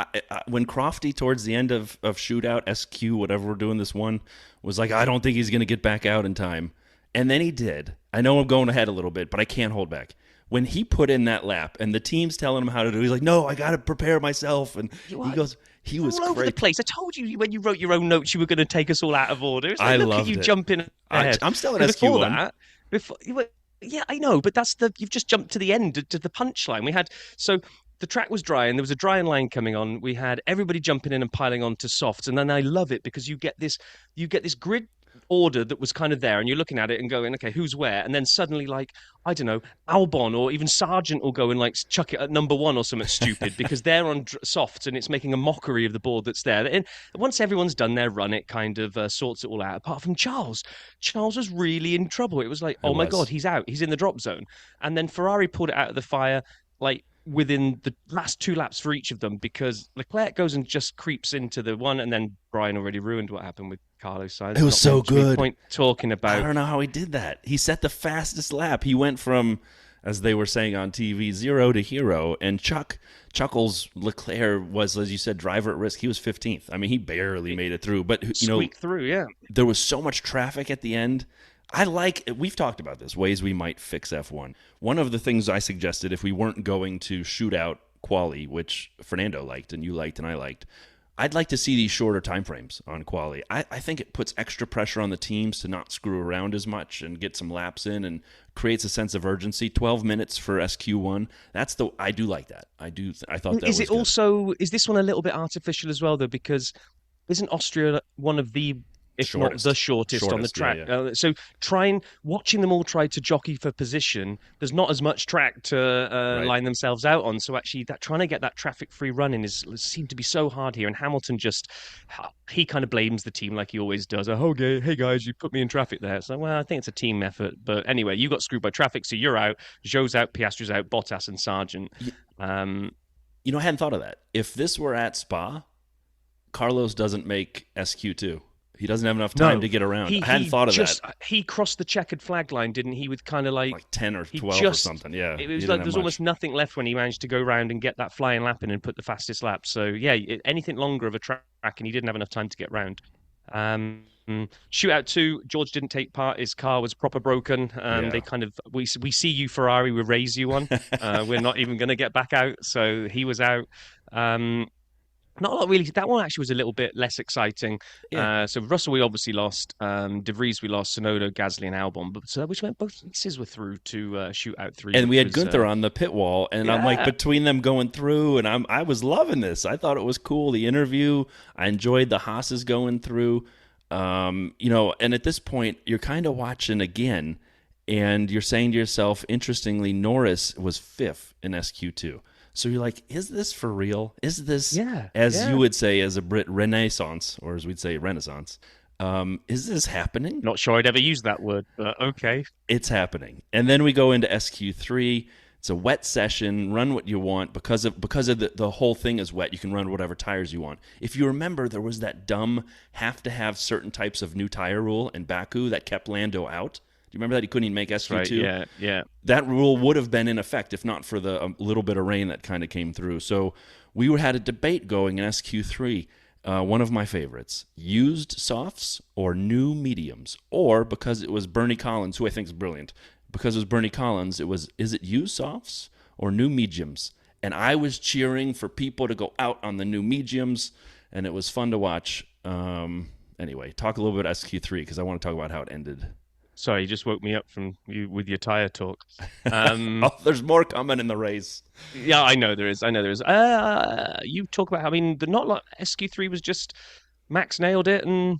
Speaker 1: when Crofty towards the end of shootout, SQ, whatever we're doing this one, was like, I don't think he's going to get back out in time. And then he did. I know I'm going ahead a little bit, but I can't hold back. When he put in that lap and the team's telling him how to do it, he's like, no, I got to prepare myself. And he was
Speaker 2: all over the place. I told you when you wrote your own notes, you were going to take us all out of order. It's like,
Speaker 1: I
Speaker 2: look
Speaker 1: loved
Speaker 2: at you
Speaker 1: it.
Speaker 2: Jumping ahead.
Speaker 1: I'm still at SQ1.
Speaker 2: Yeah, I know, but you've just jumped to the end, to the punchline. So the track was dry and there was a drying line coming on. We had everybody jumping in and piling on to softs. And then I love it because you get this grid order that was kind of there, and you're looking at it and going, okay, who's where? And then suddenly, like, I don't know, Albon or even Sargent will go and like chuck it at number 1 or something stupid because they're on softs and it's making a mockery of the board that's there. And once everyone's done their run, it kind of sorts it all out, apart from Charles. Charles was really in trouble. It was like, oh my God, he's out. He's in the drop zone. And then Ferrari pulled it out of the fire, like, within the last 2 laps for each of them, because Leclerc goes and just creeps into the one, and then Brian already ruined what happened with Carlos Sainz.
Speaker 1: It was so good.
Speaker 2: Point talking about.
Speaker 1: I don't know how he did that. He set the fastest lap. He went from, as they were saying on TV, 0 to hero. And Chuckles Leclerc was, as you said, driver at risk. He was 15th. I mean, he barely made it through. But
Speaker 2: squeaked through, yeah.
Speaker 1: There was so much traffic at the end. We've talked about this, ways we might fix F1. One of the things I suggested, if we weren't going to shoot out quali, which Fernando liked and you liked and I liked, I'd like to see these shorter time frames on quali. I think it puts extra pressure on the teams to not screw around as much and get some laps in, and creates a sense of urgency. 12 minutes for SQ1. I do like that. I thought that
Speaker 2: Is
Speaker 1: was
Speaker 2: it
Speaker 1: good.
Speaker 2: also, is this one a little bit artificial as well, though? Because isn't Austria one of the, if not the
Speaker 1: Shortest.
Speaker 2: shortest on the
Speaker 1: Shortest, yeah,
Speaker 2: track?
Speaker 1: yeah.
Speaker 2: So watching them all try to jockey for position, there's not as much track to
Speaker 1: Right.
Speaker 2: line themselves out on. So actually, that trying to get that traffic-free running is seemed to be so hard here. And Hamilton just, he kind of blames the team like he always does. Oh, okay, hey guys, you put me in traffic there. So well, I think it's a team effort. But anyway, you got screwed by traffic, so you're out. Zhou's out, Piastri's out, Bottas and Sargent.
Speaker 1: Y-
Speaker 2: Um,
Speaker 1: I hadn't thought of that. If this were at Spa, Carlos doesn't make SQ2. He doesn't have enough time
Speaker 2: No,
Speaker 1: to get around.
Speaker 2: he
Speaker 1: I hadn't
Speaker 2: he
Speaker 1: thought of that.
Speaker 2: just he crossed the checkered flag line, didn't he? With kind of like
Speaker 1: Like 10 or
Speaker 2: he
Speaker 1: 12 or
Speaker 2: just
Speaker 1: something. Yeah,
Speaker 2: it
Speaker 1: he
Speaker 2: was
Speaker 1: didn't
Speaker 2: like
Speaker 1: have
Speaker 2: there's
Speaker 1: much.
Speaker 2: almost nothing left when he managed to go round and get that flying lap in and put the fastest lap. So yeah, anything longer of a track, and he didn't have enough time to get round. Um, Shootout 2, George didn't take part. His car was proper broken.
Speaker 1: Yeah.
Speaker 2: They kind of we see you Ferrari, we raise you on. We're not even going to get back out. So he was out. Um, Not a lot really. That one actually was a little bit less exciting.
Speaker 1: Yeah.
Speaker 2: So Russell we obviously lost. De Vries we lost. Sonoda, Gasly, and Albon. But so which meant both races were through to Shootout 3,
Speaker 1: And we
Speaker 2: which
Speaker 1: had
Speaker 2: was
Speaker 1: Gunther on the pit wall, and I'm like
Speaker 2: yeah.
Speaker 1: between them going through, and I was loving this. I thought it was cool. The interview, I enjoyed the Haas's going through. And at this point, you're kind of watching again, and you're saying to yourself, interestingly, Norris was fifth in SQ2. So you're like, is this for real? Is this,
Speaker 2: Yeah,
Speaker 1: as
Speaker 2: yeah.
Speaker 1: you would say, as a Brit, renaissance, or as we'd say, renaissance? Is this happening?
Speaker 2: Not sure I'd ever use that word, but okay.
Speaker 1: It's happening. And then we go into SQ3. It's a wet session. Run what you want because of the whole thing is wet. You can run whatever tires you want. If you remember, there was that dumb have to have certain types of new tire rule in Baku that kept Lando out. Do you remember that he couldn't even make
Speaker 2: That's
Speaker 1: SQ2?
Speaker 2: right. Yeah, yeah.
Speaker 1: That rule would have been in effect if not for the little bit of rain that kind of came through. So we had a debate going in SQ3. One of my favorites, used softs or new mediums, or because it was Bernie Collins, who I think is brilliant, because it was Bernie Collins, is it used softs or new mediums? And I was cheering for people to go out on the new mediums, and it was fun to watch. Anyway, talk a little bit about SQ3 because I want to talk about how it ended.
Speaker 2: Sorry, you just woke me up from you with your tire talk.
Speaker 1: Oh, there's more coming in the race.
Speaker 2: Yeah, I know there is. I know there is. You talk about how, I mean, the not like SQ3 was just Max nailed it, and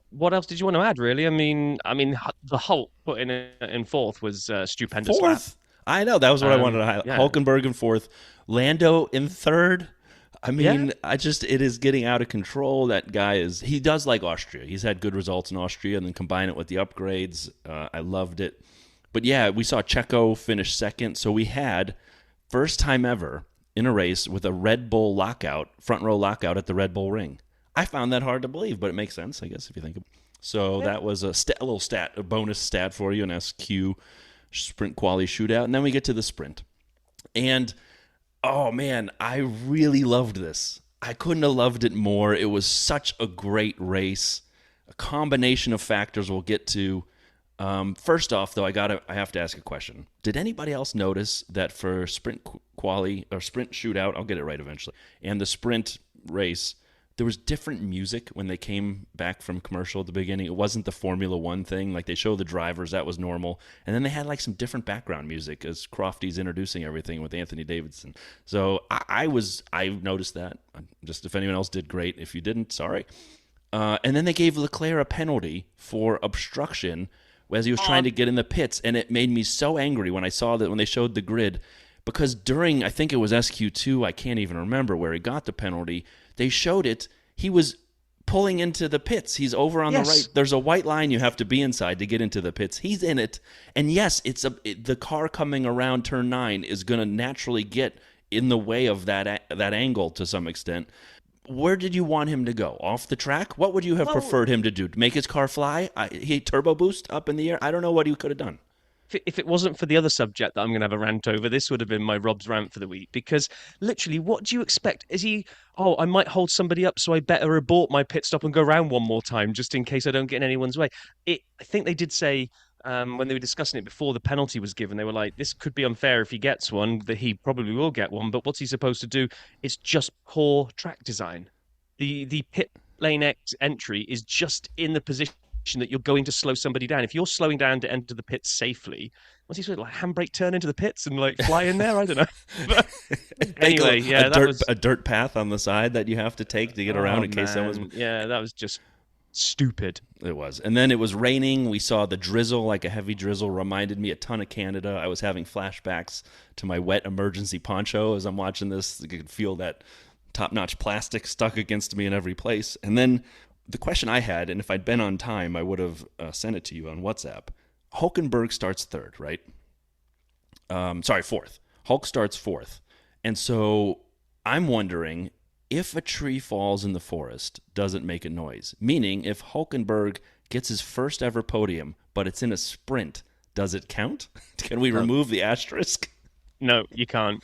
Speaker 2: what else did you want to add? Really, the Hulk put in fourth was a stupendous lap.
Speaker 1: Fourth. I know. That was what I wanted to highlight.
Speaker 2: Yeah,
Speaker 1: Hulkenberg in fourth. Lando in third. I
Speaker 2: yeah.
Speaker 1: mean, it is getting out of control. That guy he does like Austria. He's had good results in Austria, and then combine it with the upgrades. I loved it. But yeah, we saw Checo finish second. So we had first time ever in a race with a Red Bull lockout, front row lockout at the Red Bull Ring. I found that hard to believe, but it makes sense, I guess, if you think of it. So that was a bonus stat for you, an SQ sprint quali shootout. And then we get to the sprint. And oh man, I really loved this. I couldn't have loved it more. It was such a great race. A combination of factors we'll get to. First off, though, I have to ask a question. Did anybody else notice that for sprint quali or sprint shootout, I'll get it right eventually, and the sprint race, there was different music when they came back from commercial at the beginning. It wasn't the Formula One thing. Like they show the drivers, that was normal. And then they had like some different background music as Crofty's introducing everything with Anthony Davidson. So I noticed that. Just if anyone else did, great. If you didn't, sorry. And then they gave Leclerc a penalty for obstruction as he was trying to get in the pits. And it made me so angry when I saw that when they showed the grid. Because during, I think it was SQ2, I can't even remember where he got the penalty, they showed it. He was pulling into the pits. He's over on the right. There's a white line you have to be inside to get into the pits. He's in it. And yes, the car coming around turn 9 is going to naturally get in the way of that angle to some extent. Where did you want him to go? Off the track? What would you have preferred him to do? To make his car fly? He turbo boost up in the air? I don't know what he could have done.
Speaker 2: If it wasn't for the other subject that I'm going to have a rant over, this would have been my Rob's rant for the week. Because literally, what do you expect? Is he, oh, I might hold somebody up, so I better abort my pit stop and go around one more time just in case I don't get in anyone's way? I think they did say when they were discussing it before the penalty was given, they were like, this could be unfair if he gets one, that he probably will get one, but what's he supposed to do? It's just poor track design. the pit lane entry is just in the position that you're going to slow somebody down. If you're slowing down to enter the pits safely, what's he sort of like handbrake turn into the pits and like fly in there? I don't know. But
Speaker 1: Take
Speaker 2: anyway, yeah, that was
Speaker 1: a dirt path on the side that you have to take to get around in case someone's.
Speaker 2: Yeah, that was just stupid.
Speaker 1: It was. And then it was raining. We saw the drizzle, like a heavy drizzle, reminded me a ton of Canada. I was having flashbacks to my wet emergency poncho as I'm watching this. I could feel that top-notch plastic stuck against me in every place. And then the question I had, and if I'd been on time, I would have sent it to you on WhatsApp. Hulkenberg starts third, right? Fourth. Hulk starts fourth. And so I'm wondering, if a tree falls in the forest, does it make a noise? Meaning, if Hulkenberg gets his first ever podium, but it's in a sprint, does it count? Can we remove the asterisk?
Speaker 2: No, you can't.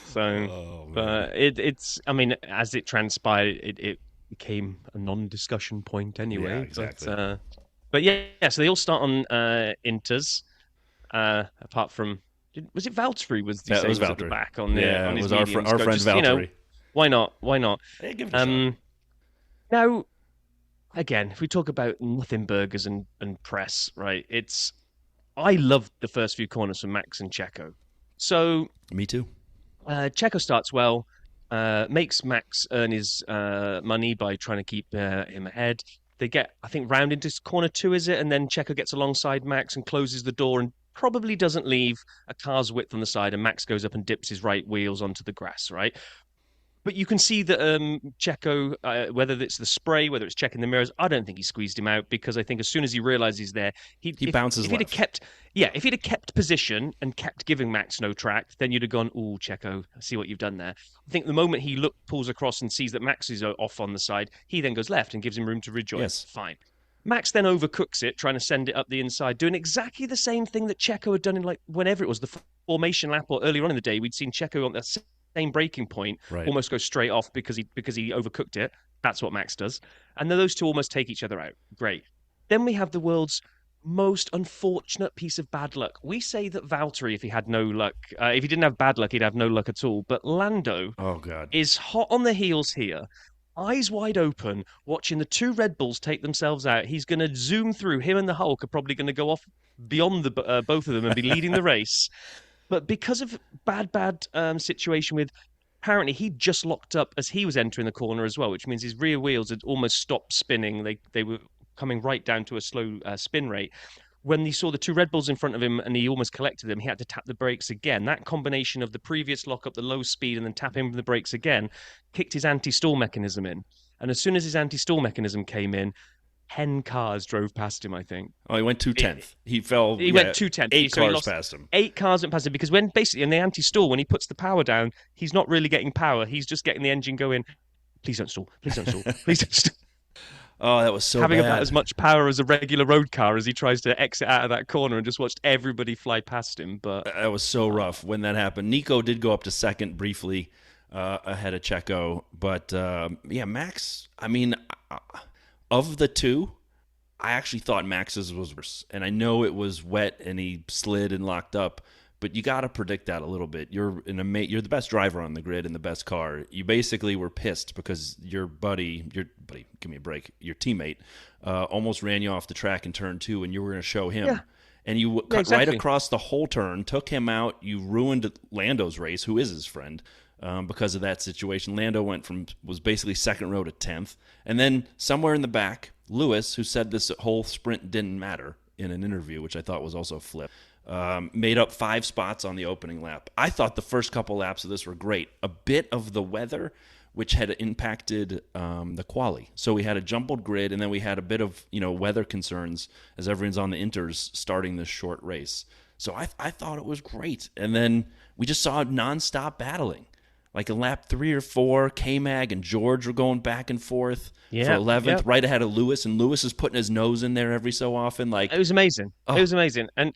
Speaker 2: So, but it's. I mean, as it transpired, it became a non-discussion point anyway.
Speaker 1: Yeah, exactly.
Speaker 2: But yeah, so they all start on Inters. Apart from, was it Valtteri? Was the same at the back on the on his mediums?
Speaker 1: Our friend Valtteri.
Speaker 2: You know, why not? Why not?
Speaker 1: Hey, give it a shot.
Speaker 2: Now, again, if we talk about nothing burgers and press, right? I loved the first few corners from Max and Checo. So
Speaker 1: me too.
Speaker 2: Checo starts well, makes Max earn his money by trying to keep him ahead. They get, I think, round into corner 2, is it? And then Checo gets alongside Max and closes the door and probably doesn't leave a car's width on the side, and Max goes up and dips his right wheels onto the grass, right? But you can see that Checo, whether it's the spray, whether it's checking the mirrors, I don't think he squeezed him out, because I think as soon as he realizes he's there,
Speaker 1: he bounces
Speaker 2: if
Speaker 1: left.
Speaker 2: If he'd have kept position and kept giving Max no track, then you'd have gone, "Ooh, Checo, I see what you've done there." I think the moment he pulls across and sees that Max is off on the side, he then goes left and gives him room to rejoin.
Speaker 1: Yes.
Speaker 2: Fine. Max then overcooks it, trying to send it up the inside, doing exactly the same thing that Checo had done in, like, whenever it was the formation lap or earlier on in the day. We'd seen Checo on that same braking point,
Speaker 1: right,
Speaker 2: almost go straight off because he overcooked it. That's what Max does. And then those two almost take each other out. Great. Then we have the world's most unfortunate piece of bad luck. We say that Valtteri, if he had no luck, if he didn't have bad luck, he'd have no luck at all. But Lando is hot on the heels here, eyes wide open, watching the two Red Bulls take themselves out. He's going to zoom through. Him and the Hulk are probably going to go off beyond the both of them and be leading the race. But because of bad situation with, apparently he just locked up as he was entering the corner as well, which means his rear wheels had almost stopped spinning. They were coming right down to a slow spin rate. When he saw the two Red Bulls in front of him and he almost collected them, he had to tap the brakes again. That combination of the previous lock up, the low speed, and then tapping the brakes again, kicked his anti-stall mechanism in. And as soon as his anti-stall mechanism came in, 10 cars drove past him, I think.
Speaker 1: Oh, he went 2/10. He fell.
Speaker 2: He went 2/10.
Speaker 1: 8 cars past him.
Speaker 2: 8 cars went past him, because when basically in the anti-stall, when he puts the power down, he's not really getting power. He's just getting the engine going. Please don't stall. Please don't stall. Please don't stall.
Speaker 1: Oh, that was so
Speaker 2: Having
Speaker 1: bad.
Speaker 2: about as much power as a regular road car as he tries to exit out of that corner, and just watched everybody fly past him. But
Speaker 1: that was so rough when that happened. Nico did go up to second briefly ahead of Checo. But, Max, I mean, of the two, I actually thought Max's was worse. And I know it was wet and he slid and locked up, but you got to predict that a little bit. You're the best driver on the grid in the best car. You basically were pissed because your buddy, give me a break, your teammate almost ran you off the track in turn 2, and you were going to show him.
Speaker 2: Yeah.
Speaker 1: And you cut right across the whole turn, took him out. You ruined Lando's race, who is his friend, because of that situation. Lando was basically second row to 10th. And then somewhere in the back, Lewis, who said this whole sprint didn't matter in an interview, which I thought was also a flip, made up 5 spots on the opening lap. I thought the first couple laps of this were great. A bit of the weather, which had impacted the qualy. So we had a jumbled grid, and then we had a bit of weather concerns as everyone's on the inters starting this short race. So I thought it was great. And then we just saw nonstop battling. Like in lap 3 or 4, K-Mag and George were going back and forth for 11th, right ahead of Lewis, and Lewis is putting his nose in there every so often. Like,
Speaker 2: it was amazing. It was amazing. And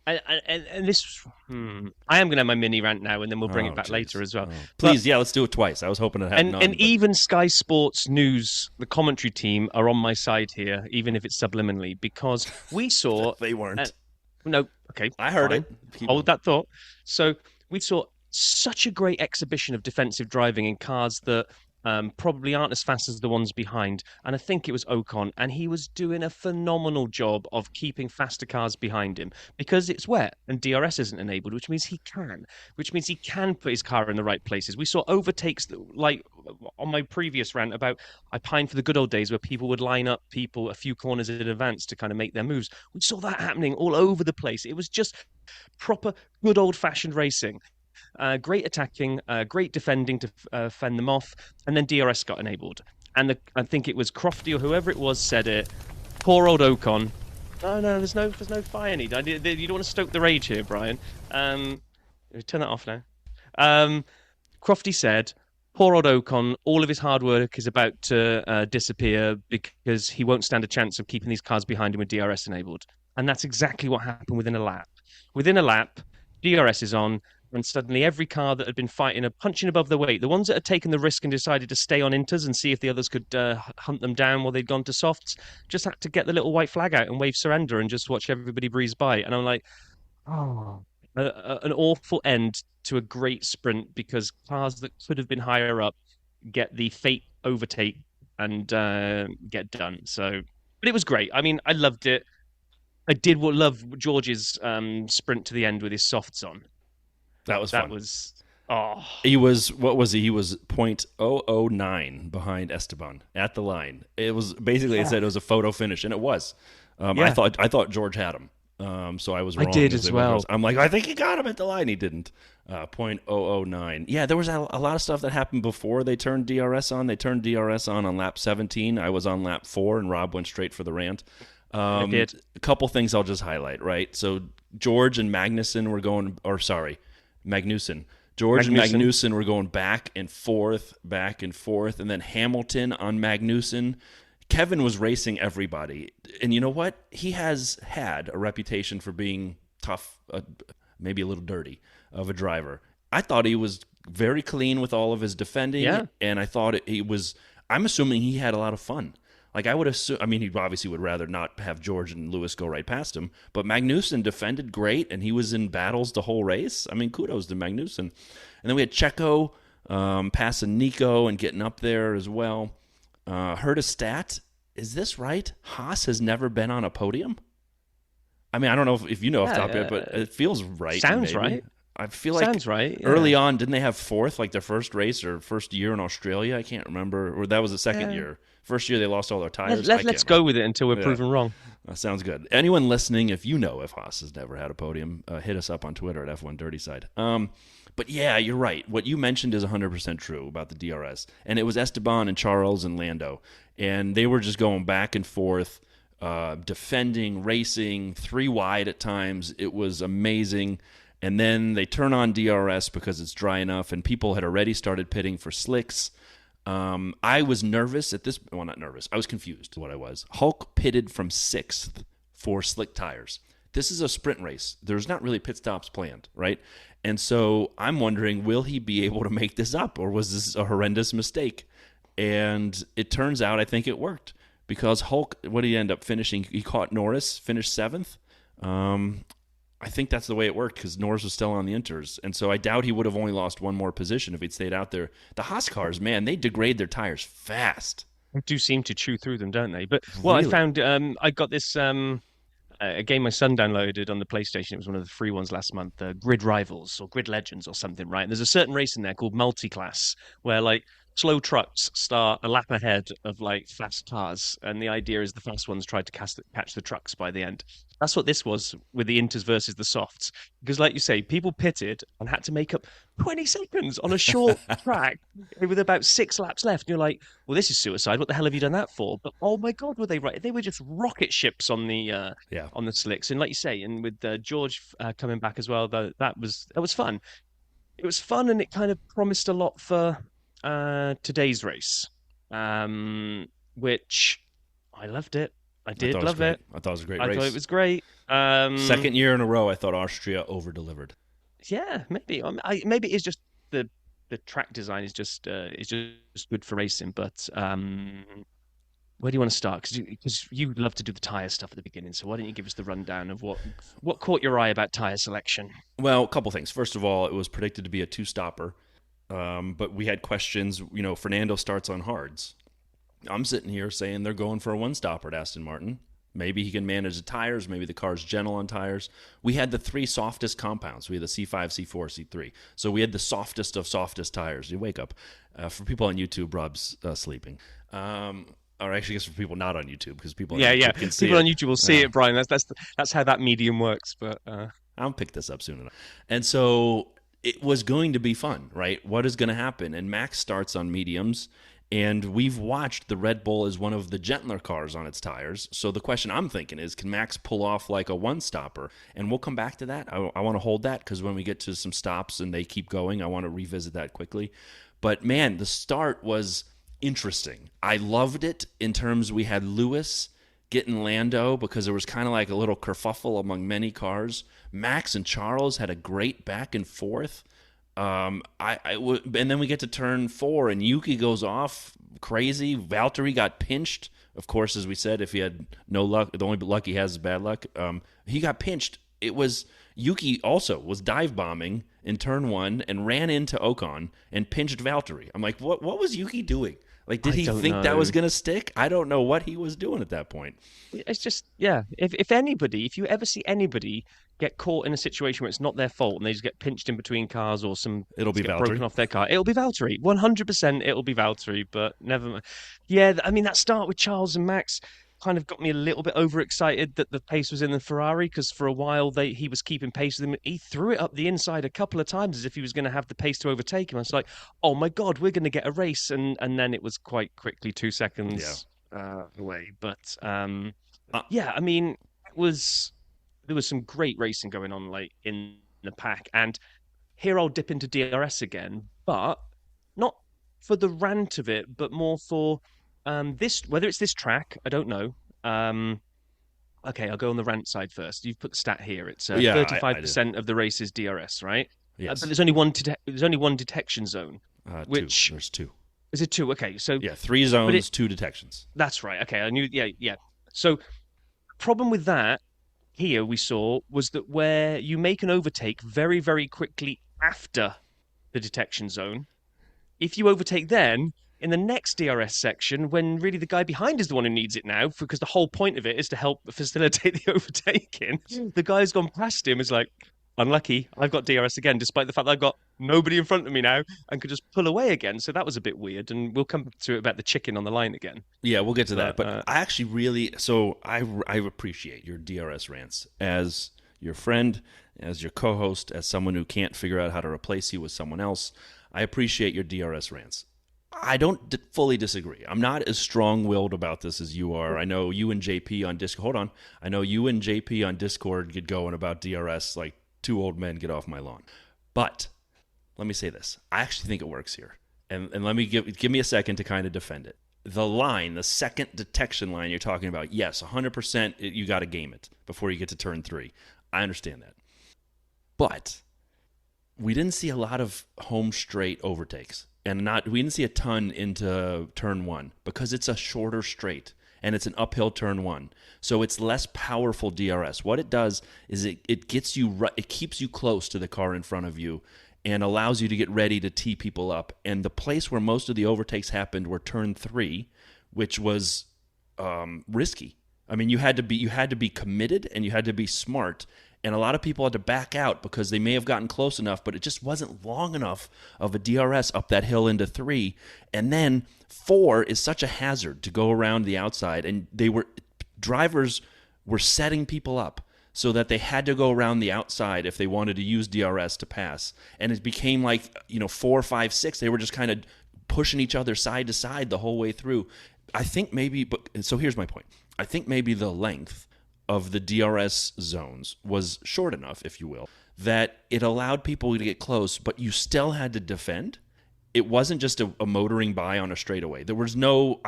Speaker 2: this, I am going to have my mini rant now, and then we'll bring it back later as well.
Speaker 1: Please, let's do it twice. I was hoping to have none.
Speaker 2: And even Sky Sports News, the commentary team, are on my side here, even if it's subliminally, because we saw...
Speaker 1: They weren't.
Speaker 2: No, okay.
Speaker 1: I heard it.
Speaker 2: Hold that thought. So we saw such a great exhibition of defensive driving in cars that probably aren't as fast as the ones behind. And I think it was Ocon, and he was doing a phenomenal job of keeping faster cars behind him because it's wet and DRS isn't enabled, which means he can put his car in the right places. We saw overtakes that, like on my previous rant about I pine for the good old days where people would line up people a few corners in advance to kind of make their moves. We saw that happening all over the place. It was just proper good old fashioned racing. Great attacking, great defending to fend them off, and then DRS got enabled. And I think it was Crofty or whoever it was said it. Poor old Ocon. No, there's no fire need. You don't want to stoke the rage here, Brian. Turn that off now. Crofty said, "Poor old Ocon. All of his hard work is about to disappear because he won't stand a chance of keeping these cars behind him with DRS enabled." And that's exactly what happened within a lap. Within a lap, DRS is on, and suddenly every car that had been fighting are punching above their weight. The ones that had taken the risk and decided to stay on inters and see if the others could hunt them down while they'd gone to softs just had to get the little white flag out and wave surrender and just watch everybody breeze by. And I'm like, oh, an awful end to a great sprint because cars that could have been higher up get the fate overtake and get done. So, but it was great. I mean, I loved it. I did love George's sprint to the end with his softs on.
Speaker 1: That was fun.
Speaker 2: That was
Speaker 1: He was what was he? He was 0.009 behind Esteban at the line. It was basically it said it was a photo finish, and it was. I thought George had him. So I was wrong.
Speaker 2: I did as well.
Speaker 1: I'm like, I think he got him at the line. He didn't. 0.009. Yeah, there was a lot of stuff that happened before they turned DRS on. They turned DRS on lap 17. I was on lap 4, and Rob went straight for the rant.
Speaker 2: I did.
Speaker 1: A couple things I'll just highlight, right? So George and Magnussen were going, George and Magnussen were going back and forth, and then Hamilton on Magnussen. Kevin was racing everybody. And you know what? He has had a reputation for being tough, maybe a little dirty of a driver. I thought he was very clean with all of his defending, and I thought I'm assuming he had a lot of fun. Like I would assume, I mean, he obviously would rather not have George and Lewis go right past him, but Magnussen defended great, and he was in battles the whole race. I mean, kudos to Magnussen. And then we had Checo passing Nico and getting up there as well. Heard a stat. Is this right? Haas has never been on a podium? I mean, I don't know if you know off the top of it, but it feels right.
Speaker 2: Sounds
Speaker 1: maybe.
Speaker 2: right.
Speaker 1: I feel like
Speaker 2: sounds right.
Speaker 1: Early on, didn't they have fourth, like their first race or first year in Australia? I can't remember. Or that was the second year. First year they lost all their tires.
Speaker 2: Let's go with it until we're proven wrong.
Speaker 1: Sounds good. Anyone listening, if you know if Haas has never had a podium, hit us up on Twitter at F1 Dirty Side. But yeah, you're right. What you mentioned is 100% true about the DRS. And it was Esteban and Charles and Lando. And they were just going back and forth, defending, racing, 3 wide at times. It was amazing. And then they turn on DRS because it's dry enough, and people had already started pitting for slicks. I was nervous at this. Well, not nervous. I was confused what I was. Hulk pitted from 6th for slick tires. This is a sprint race. There's not really pit stops planned, right? And so I'm wondering, will he be able to make this up, or was this a horrendous mistake? And it turns out I think it worked because Hulk, what did he end up finishing? He caught Norris, finished 7th. I think that's the way it worked because Norris was still on the inters. And so I doubt he would have only lost one more position if he'd stayed out there. The Haas cars, man, they degrade their tires fast.
Speaker 2: They do seem to chew through them, don't they? But what I found, I got this a game my son downloaded on the PlayStation. It was one of the free ones last month, Grid Rivals or Grid Legends or something, right? And there's a certain race in there called Multiclass where like slow trucks start a lap ahead of like fast cars, and the idea is the fast ones try to catch the trucks by the end. That's what this was with the inters versus the softs, because like you say, people pitted and had to make up 20 seconds on a short track with about 6 laps left, and you're like, well, this is suicide. What the hell have you done that for? But oh my god, were they right? They were just rocket ships on the on the slicks. And like you say, and with George coming back as well, that was fun. It was fun, and it kind of promised a lot for today's race, which I loved it. I did love it.
Speaker 1: I thought it was a great race.
Speaker 2: I thought it was great.
Speaker 1: Second year in a row, I thought Austria over-delivered.
Speaker 2: Yeah, maybe. Maybe it's just the track design is just good for racing. But Where do you want to start? Because you love to do the tyre stuff at the beginning. So why don't you give us the rundown of what caught your eye about tyre selection?
Speaker 1: Well, a couple things. First of all, it was predicted to be a two-stopper, but we had questions. Fernando starts on hards. I'm sitting here saying they're going for a one-stopper at Aston Martin. Maybe he can manage the tires. Maybe the car's gentle on tires. We had the three softest compounds. We had the C5, C4, C3. So we had the softest of softest tires. You wake up. For people on YouTube, Rob's sleeping. Or actually, I guess for people not on YouTube, because people on YouTube can see
Speaker 2: people
Speaker 1: it.
Speaker 2: on YouTube will see it, Brian. That's how that medium works. But
Speaker 1: I'll pick this up soon enough. And so it was going to be fun, right? What is going to happen? And Max starts on mediums, and we've watched the Red Bull as one of the gentler cars on its tires. So the question I'm thinking is, can Max pull off like a one-stopper? And we'll come back to that. I want to hold that because when we get to some stops and they keep going, I want to revisit that quickly. But man, the start was interesting. I loved it in terms we had Lewis getting Lando because there was kind of like a little kerfuffle among many cars. Max and Charles had a great back and forth. And then we get to turn 4 and Yuki goes off crazy. Valtteri got pinched. Of course, as we said, if he had no luck, the only luck he has is bad luck. He got pinched. It was Yuki also was dive bombing in turn 1 and ran into Ocon and pinched Valtteri. I'm like, what was Yuki doing? Like, did he think that was going to stick? I don't know what he was doing at that point.
Speaker 2: it's just, yeah. If you ever see anybody get caught in a situation where it's not their fault and they just get pinched in between cars or
Speaker 1: It'll be
Speaker 2: get
Speaker 1: Valtteri.
Speaker 2: broken off their car, it'll be Valtteri. 100%, it'll be Valtteri. But never mind. Yeah, I mean that start with Charles and Max kind of got me a little bit overexcited that the pace was in the Ferrari because for a while he was keeping pace with them. He threw it up the inside a couple of times as if he was going to have the pace to overtake him. I was like, oh my God, we're going to get a race. And then it was quite quickly 2 seconds away. But yeah, I mean, there was some great racing going on like in the pack. And here I'll dip into DRS again, but not for the rant of it, but more for this, whether it's this track, I don't know. Okay, I'll go on the rant side first. You've put the stat here. It's 35% of the race is DRS, right?
Speaker 1: Yes.
Speaker 2: But there's only one detection zone.
Speaker 1: Which there's 2.
Speaker 2: Is it 2? Okay, so
Speaker 1: yeah, 3 zones, 2 detections.
Speaker 2: That's right. Okay, I knew. Yeah. So, problem with that here we saw was that where you make an overtake very, very quickly after the detection zone, if you overtake then in the next DRS section, when really the guy behind is the one who needs it now, because the whole point of it is to help facilitate the overtaking, the guy who's gone past him is like, unlucky, I've got DRS again, despite the fact that I've got nobody in front of me now and could just pull away again. So that was a bit weird. And we'll come to it about the chicken on the line again.
Speaker 1: Yeah, we'll get to that. But I actually really, I appreciate your DRS rants as your friend, as your co-host, as someone who can't figure out how to replace you with someone else. I appreciate your DRS rants. I don't fully disagree. I'm not as strong-willed about this as you are. I know you and JP on Discord. Hold on. I know you and JP on Discord get going about DRS like two old men get off my lawn. But let me say this. I actually think it works here. And let me give me a second to kind of defend it. The line, the second detection line you're talking about, yes, 100% you got to game it before you get to turn 3. I understand that. But we didn't see a lot of home straight overtakes. And we didn't see a ton into turn 1 because it's a shorter straight and it's an uphill turn 1. So it's less powerful DRS. What it does is it gets you it keeps you close to the car in front of you and allows you to get ready to tee people up. And the place where most of the overtakes happened were turn 3, which was risky. I mean, you had to be committed and you had to be smart. And a lot of people had to back out because they may have gotten close enough, but it just wasn't long enough of a DRS up that hill into 3. And then 4 is such a hazard to go around the outside. And drivers were setting people up so that they had to go around the outside if they wanted to use DRS to pass. And it became like, 4, 5, 6. They were just kind of pushing each other side to side the whole way through. I think maybe, so here's my point. I think maybe the length of the DRS zones was short enough, if you will, that it allowed people to get close, but you still had to defend. It wasn't just a motoring by on a straightaway. There was I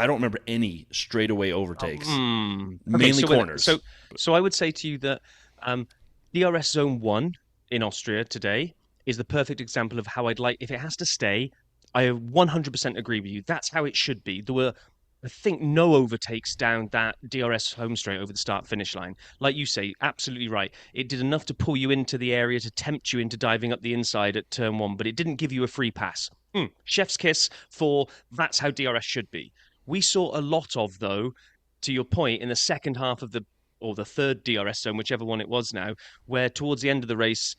Speaker 1: don't remember any straightaway overtakes, mainly corners.
Speaker 2: So I would say to you that DRS Zone 1 in Austria today is the perfect example of how I'd like, if it has to stay, I 100% agree with you. That's how it should be. There were I think no overtakes down that DRS home straight over the start-finish line. Like you say, absolutely right. It did enough to pull you into the area to tempt you into diving up the inside at turn one, but it didn't give you a free pass. Chef's kiss for that's how DRS should be. We saw a lot of, though, to your point, in the second half of the third DRS zone, whichever one it was now, where towards the end of the race,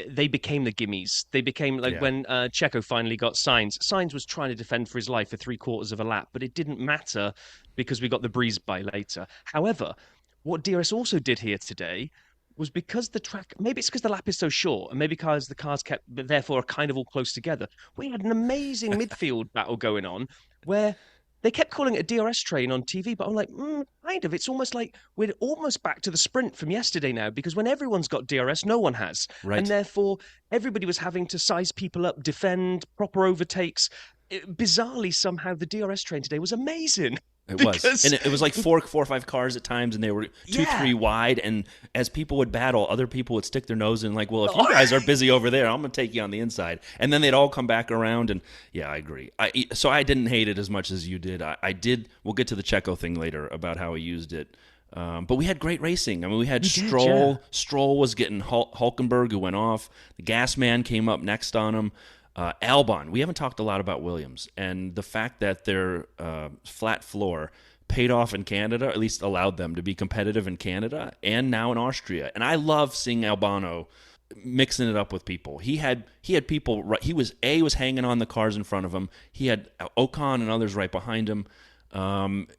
Speaker 2: they became the gimmies. They became like
Speaker 1: Yeah.
Speaker 2: when Checo finally got Sainz. Sainz was trying to defend for his life for 3/4 of a lap, but it didn't matter because we got the breeze by later. However, what DRS also did here today was because the track, maybe it's because the lap is so short, and maybe because the cars kept, therefore, are kind of all close together. We had an amazing midfield battle going on where they kept calling it a DRS train on TV, but I'm like, kind of. It's almost like we're almost back to the sprint from yesterday now, because when everyone's got DRS, no one has. And
Speaker 1: Right.
Speaker 2: therefore, everybody was having to size people up, defend, proper overtakes. Bizarrely, somehow, the DRS train today was amazing.
Speaker 1: It was,
Speaker 2: Because,
Speaker 1: and it was like four or five cars at times, and they were two,
Speaker 2: yeah.
Speaker 1: three wide. And as people would battle, other people would stick their nose in, like, "Well, if you guys are busy over there, I'm gonna take you on the inside." And then they'd all come back around. And yeah, I agree. So I didn't hate it as much as you did. I did. We'll get to the Checo thing later about how he used it. But we had great racing. I mean, we had Stroll.
Speaker 2: Yeah.
Speaker 1: Stroll was getting Hulkenberg, who went off. The gas man came up next on him. Albon. We haven't talked a lot about Williams, and the fact that their flat floor paid off in Canada, at least allowed them to be competitive in Canada and now in Austria. And I love seeing Albano mixing it up with people. He had people. He was hanging on the cars in front of him. He had Ocon and others right behind him.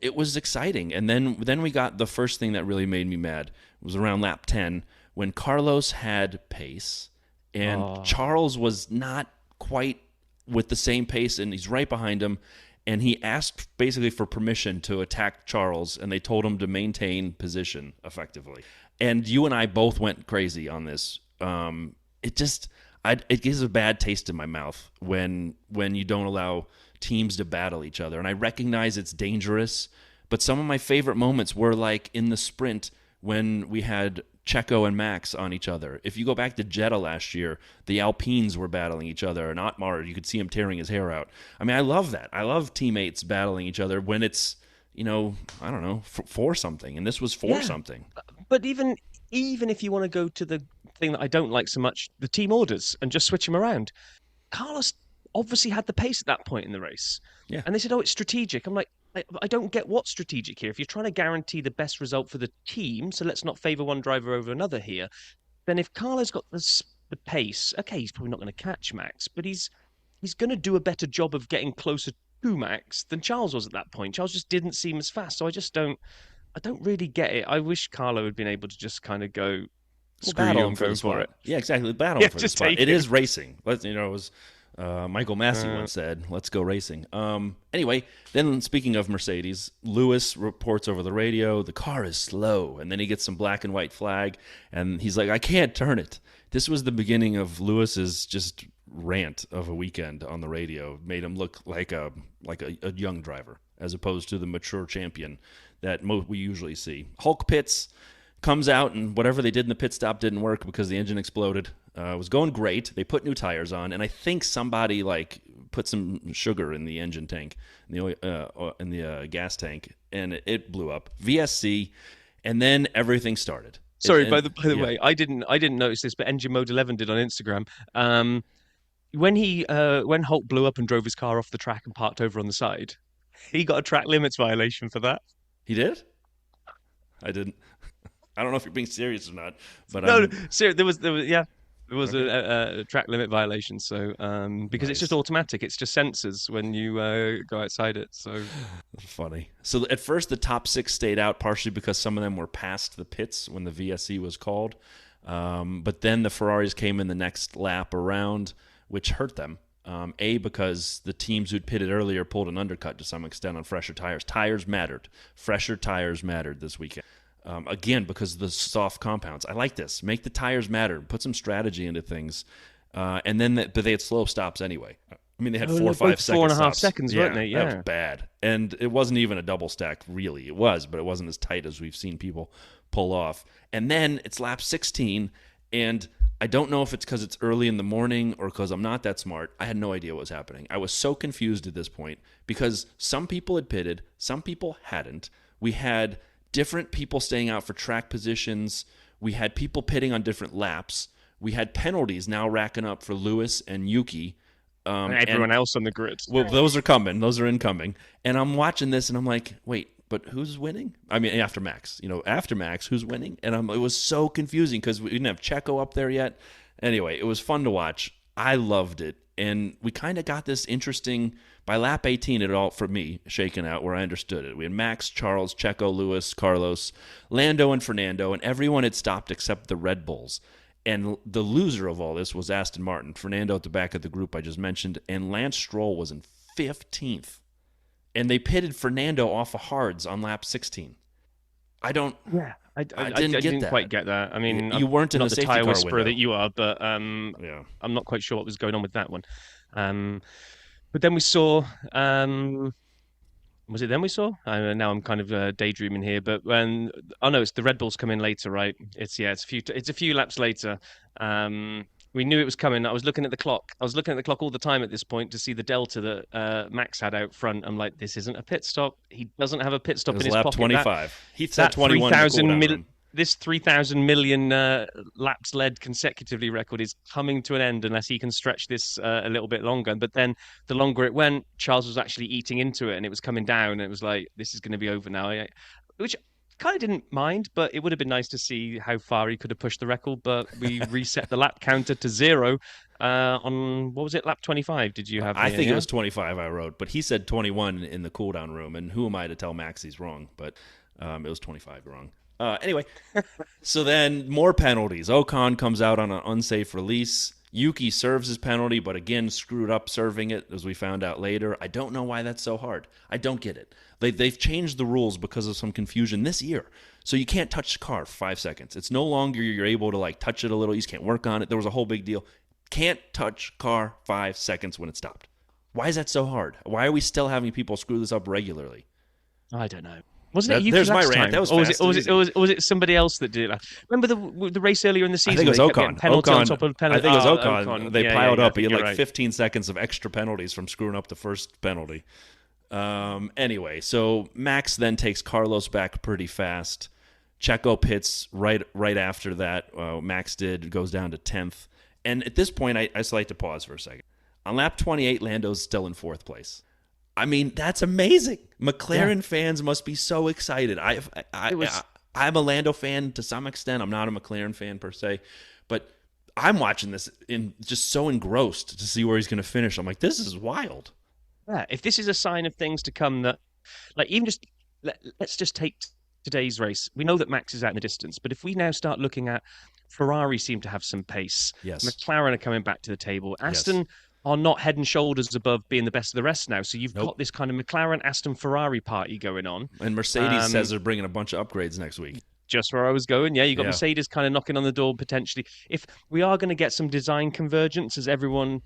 Speaker 1: It was exciting. And then we got the first thing that really made me mad. It was around lap 10 when Carlos had pace and Charles was not quite with the same pace, and he's right behind him. And he asked basically for permission to attack Charles, and they told him to maintain position effectively. And you and I both went crazy on this. It gives a bad taste in my mouth when you don't allow teams to battle each other. And I recognize it's dangerous, but some of my favorite moments were like in the sprint when we had Checo and Max on each other. If you go back to Jeddah last year, the Alpines were battling each other, and Otmar, you could see him tearing his hair out. I mean, I love that. I love teammates battling each other when it's, I don't know, for something. And this was for something.
Speaker 2: But even if you want to go to the thing that I don't like so much, the team orders, and just switch them around, Carlos obviously had the pace at that point in the race.
Speaker 1: Yeah.
Speaker 2: And they said, oh, it's strategic. I'm like, I don't get what's strategic here. If you're trying to guarantee the best result for the team, so let's not favour one driver over another here, then if Carlo's got the pace, okay, he's probably not going to catch Max, but he's going to do a better job of getting closer to Max than Charles was at that point. Charles just didn't seem as fast, so I don't really get it. I wish Carlo had been able to just kind of go, screw you, I'm going for it.
Speaker 1: Yeah, exactly. Battle for the spot. It is racing. It was Michael Massey once said, "Let's go racing." Anyway, then speaking of Mercedes, Lewis reports over the radio, the car is slow, and then he gets some black and white flag, and he's like, "I can't turn it." This was the beginning of Lewis's just rant of a weekend on the radio. Made him look like a young driver as opposed to the mature champion that we usually see. Hulk pits, comes out, and whatever they did in the pit stop didn't work because the engine exploded. It was going great. They put new tires on, and I think somebody put some sugar in the engine tank, in the gas tank, and it blew up. VSC, and then everything started.
Speaker 2: Sorry, by the way, I didn't notice this, but Engine Mode 11 did on Instagram. When Hulk blew up and drove his car off the track and parked over on the side, he got a track limits violation for that.
Speaker 1: He did? I didn't. I don't know if you're being serious or not, but
Speaker 2: no, seriously, there was a track limit violation. So because it's just automatic, it's just sensors when you go outside it. So
Speaker 1: funny. So at first, the top 6 stayed out, partially because some of them were past the pits when the VSC was called. But then the Ferraris came in the next lap around, which hurt them. Because the teams who'd pitted earlier pulled an undercut to some extent on fresher tires. Tires mattered. Fresher tires mattered this weekend. Again, because of the soft compounds. I like this. Make the tires matter. Put some strategy into things. And then, but they had slow stops anyway. I mean, they had 4 or 5 seconds.
Speaker 2: 4.5
Speaker 1: stops.
Speaker 2: seconds, weren't they? Yeah.
Speaker 1: That was bad. And it wasn't even a double stack, really. It was, but it wasn't as tight as we've seen people pull off. And then it's lap 16, and I don't know if it's because it's early in the morning or because I'm not that smart. I had no idea what was happening. I was so confused at this point because some people had pitted, some people hadn't. We had different people staying out for track positions. We had people pitting on different laps. We had penalties now racking up for Lewis and Yuki.
Speaker 2: And everyone else on the grid.
Speaker 1: Well, those are coming. Those are incoming. And I'm watching this, and I'm like, wait, but who's winning? I mean, after Max. After Max, who's winning? And it was so confusing because we didn't have Checo up there yet. Anyway, it was fun to watch. I loved it. And we kind of got this interesting, by lap 18, it all, for me, shaken out where I understood it. We had Max, Charles, Checo, Lewis, Carlos, Lando, and Fernando, and everyone had stopped except the Red Bulls. And the loser of all this was Aston Martin. Fernando at the back of the group I just mentioned, and Lance Stroll was in 15th. And they pitted Fernando off of hards on lap 16. I didn't
Speaker 2: quite get that. I mean,
Speaker 1: you weren't in
Speaker 2: not
Speaker 1: the
Speaker 2: the
Speaker 1: safety
Speaker 2: tyre
Speaker 1: car
Speaker 2: whisperer
Speaker 1: window
Speaker 2: that you are, but I'm not quite sure what was going on with that one. But then we saw. Was it then we saw? Now I'm kind of daydreaming here, but it's the Red Bulls come in later, right? It's a few laps later. We knew it was coming. I was looking at the clock. All the time at this point to see the delta that Max had out front. I'm like, this isn't a pit stop. He doesn't have a pit stop in his
Speaker 1: lap
Speaker 2: pocket.
Speaker 1: 25. He said 21 in the cooldown room.
Speaker 2: This 3,000 million laps led consecutively record is coming to an end unless he can stretch this a little bit longer. But then the longer it went, Charles was actually eating into it and it was coming down. And it was like, this is going to be over now. Which kind of didn't mind, but it would have been nice to see how far he could have pushed the record. But we reset the lap counter to 0 on, what was it, lap 25? Did you have?
Speaker 1: I think it was 25 I wrote, but he said 21 in the cooldown room. And who am I to tell Max he's wrong? But it was 25 wrong. Anyway, so then more penalties. Ocon comes out on an unsafe release. Yuki serves his penalty, but again screwed up serving it, as we found out later. I don't know why that's so hard. I don't get it. They've changed the rules because of some confusion this year. So you can't touch the car for 5 seconds. It's no longer you're able to touch it a little. You just can't work on it. There was a whole big deal. Can't touch car 5 seconds when it stopped. Why is that so hard? Why are we still having people screw this up regularly?
Speaker 2: I don't know. Wasn't it Yuki
Speaker 1: there's
Speaker 2: last
Speaker 1: my rant.
Speaker 2: time?
Speaker 1: That was
Speaker 2: or
Speaker 1: fast
Speaker 2: was it somebody else that did it? Remember the race earlier in the season?
Speaker 1: I think it was Ocon.
Speaker 2: Penalty on top of penalty.
Speaker 1: I think it was Ocon. They piled up. He had
Speaker 2: right.
Speaker 1: 15 seconds of extra penalties from screwing up the first penalty. Anyway, so Max then takes Carlos back pretty fast. Checo pits right after that. Max goes down to 10th. And at this point, I just like to pause for a second. On lap 28, Lando's still in 4th place. I mean, that's amazing. McLaren fans must be so excited. I'm a Lando fan to some extent. I'm not a McLaren fan per se, but I'm watching this just so engrossed to see where he's going to finish. I'm like, this is wild.
Speaker 2: Yeah, if this is a sign of things to come, that let's just take today's race. We know that Max is out in the distance, but if we now start looking at Ferrari seem to have some pace.
Speaker 1: Yes.
Speaker 2: McLaren are coming back to the table. Aston are not head and shoulders above being the best of the rest now. So you've got this kind of McLaren, Aston, Ferrari party going on.
Speaker 1: And Mercedes says they're bringing a bunch of upgrades next week.
Speaker 2: Just where I was going. Yeah, you got Mercedes kind of knocking on the door potentially. If we are going to get some design convergence as everyone,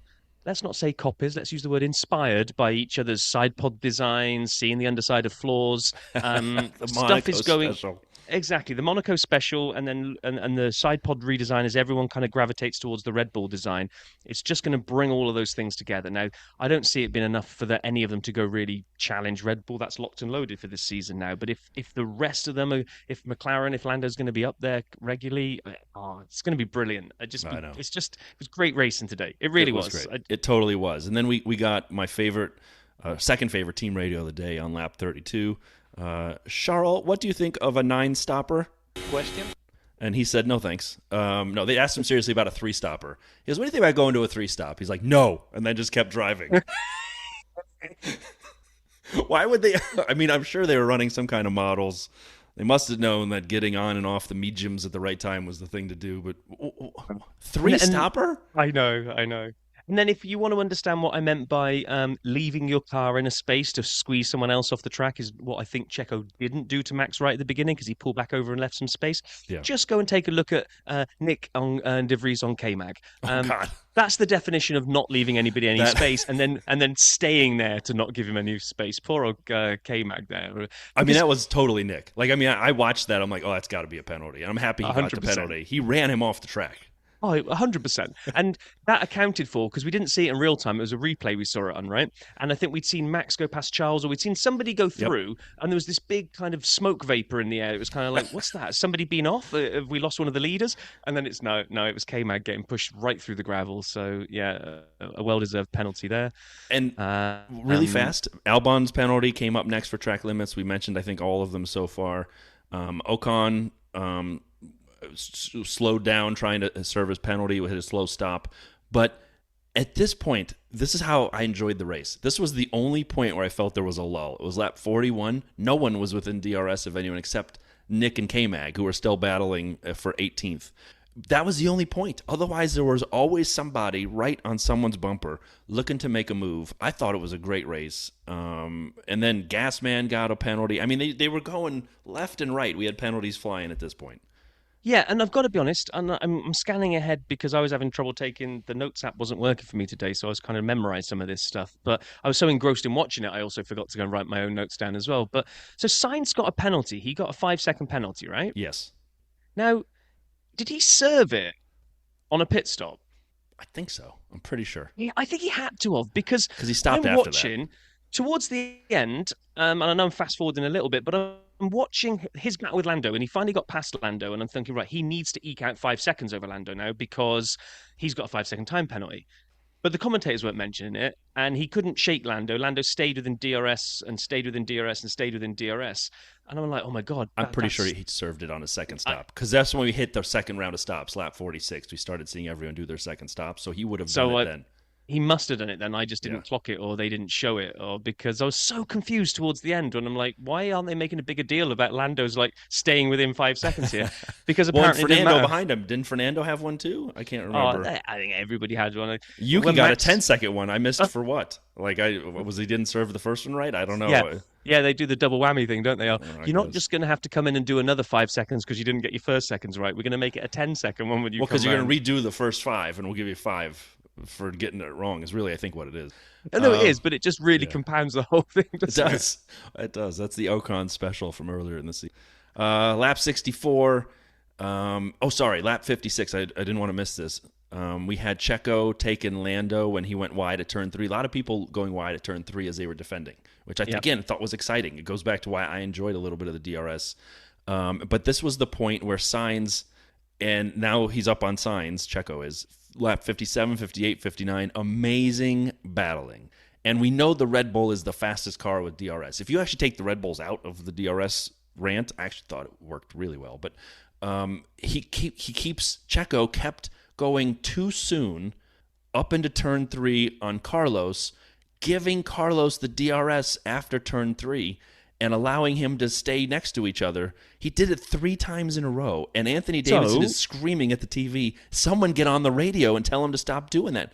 Speaker 2: let's not say copies, let's use the word inspired by each other's side pod designs, seeing the underside of floors.
Speaker 1: The
Speaker 2: Stuff is going...
Speaker 1: special.
Speaker 2: Exactly, the Monaco special, and then and the side pod redesign as everyone kind of gravitates towards the Red Bull design. It's just going to bring all of those things together. Now, I don't see it being enough for any of them to go really challenge Red Bull. That's locked and loaded for this season now. But if the rest of them, if McLaren, if Lando's going to be up there regularly, it's going to be brilliant. It was great racing today. It really was.
Speaker 1: Great. It totally was. And then we got my favorite, second favorite team radio of the day on lap 32. Charles, what do you think of a 9-stopper?
Speaker 3: Question?
Speaker 1: And he said, no, thanks. No, they asked him seriously about a 3-stopper. He goes, what do you think about going to a 3-stop? He's like, no, and then just kept driving. Why would they? I mean, I'm sure they were running some kind of models. They must have known that getting on and off the mediums at the right time was the thing to do. But 3-stopper?
Speaker 2: I know. And then if you want to understand what I meant by leaving your car in a space to squeeze someone else off the track is what I think Checo didn't do to Max right at the beginning because he pulled back over and left some space.
Speaker 1: Yeah.
Speaker 2: Just go and take a look at Nick De Vries on K-Mag.
Speaker 1: God.
Speaker 2: That's the definition of not leaving anybody any space and then staying there to not give him any space. Poor old K-Mag there.
Speaker 1: I mean, that was totally Nick. I watched that. I'm like, oh, that's got to be a penalty. And I'm happy he got the penalty. He ran him off the track.
Speaker 2: Oh, 100%. And that accounted for, because we didn't see it in real time. It was a replay we saw it on, right? And I think we'd seen Max go past Charles, or we'd seen somebody go
Speaker 1: Yep.
Speaker 2: through, and there was this big kind of smoke vapor in the air. It was kind of like, what's that? Has somebody been off? Have we lost one of the leaders? And then it's no, it was K-Mag getting pushed right through the gravel. So, yeah, a well-deserved penalty there.
Speaker 1: And really fast, Albon's penalty came up next for track limits. We mentioned, I think, all of them so far. Ocon slowed down trying to serve his penalty with his slow stop. But at this point, this is how I enjoyed the race. This was the only point where I felt there was a lull. It was lap 41. No one was within DRS of anyone except Nick and K-Mag, who were still battling for 18th. That was the only point. Otherwise, there was always somebody right on someone's bumper looking to make a move. I thought it was a great race. And then Gasman got a penalty. I mean, they were going left and right. We had penalties flying at this point.
Speaker 2: Yeah, and I've got to be honest, I'm scanning ahead because I was having trouble taking the notes app wasn't working for me today, so I was kind of memorizing some of this stuff. But I was so engrossed in watching it, I also forgot to go and write my own notes down as well. But so Sainz got a penalty. He got a 5-second penalty, right?
Speaker 1: Yes.
Speaker 2: Now, did he serve it on a pit stop?
Speaker 1: I think so. I'm pretty sure.
Speaker 2: Yeah, I think he had to have because
Speaker 1: he stopped
Speaker 2: I'm
Speaker 1: after
Speaker 2: watching
Speaker 1: that.
Speaker 2: Towards the end, and I know I'm fast forwarding a little bit, but I'm watching his battle with Lando, and he finally got past Lando, and I'm thinking, right, he needs to eke out 5 seconds over Lando now because he's got a 5-second time penalty. But the commentators weren't mentioning it, and he couldn't shake Lando. Lando stayed within DRS and stayed within DRS and stayed within DRS. And I'm like, oh my God.
Speaker 1: I'm pretty sure he served it on his second stop because that's when we hit the second round of stops, lap 46. We started seeing everyone do their second stop, so he would have done it then.
Speaker 2: He must have done it then. I just didn't clock it, or they didn't show it, or because I was so confused towards the end when I'm like, why aren't they making a bigger deal about Lando's like staying within 5 seconds here? Because apparently
Speaker 1: Fernando behind him. Didn't Fernando have one too? I can't remember.
Speaker 2: I think everybody had one.
Speaker 1: Yuki got a 10-second one. I missed for what? Like he didn't serve the first one right? I don't know.
Speaker 2: Yeah, they do the double whammy thing, don't they? You're not just going to have to come in and do another 5 seconds because you didn't get your first seconds right. We're going to make it a 10-second one when you.
Speaker 1: Well, because you're going to redo the first 5, and we'll give you 5 for getting it wrong. Is really, I think, what it is.
Speaker 2: No, it is, but it just really compounds the whole thing.
Speaker 1: It does. It does. That's the Ocon special from earlier in the season. Lap 64. Lap 56. I didn't want to miss this. We had Checo taking Lando when he went wide at turn 3. A lot of people going wide at turn 3 as they were defending, which I again thought was exciting. It goes back to why I enjoyed a little bit of the DRS. But this was the point where Sainz, and now he's up on Sainz, Checo is, lap 57, 58, 59, amazing battling. And we know the Red Bull is the fastest car with DRS. If you actually take the Red Bulls out of the DRS rant, I actually thought it worked really well. But Checo kept going too soon up into turn 3 on Carlos, giving Carlos the DRS after turn 3 and allowing him to stay next to each other. He did it 3 times in a row, and Anthony Davidson is screaming at the TV, someone get on the radio and tell him to stop doing that.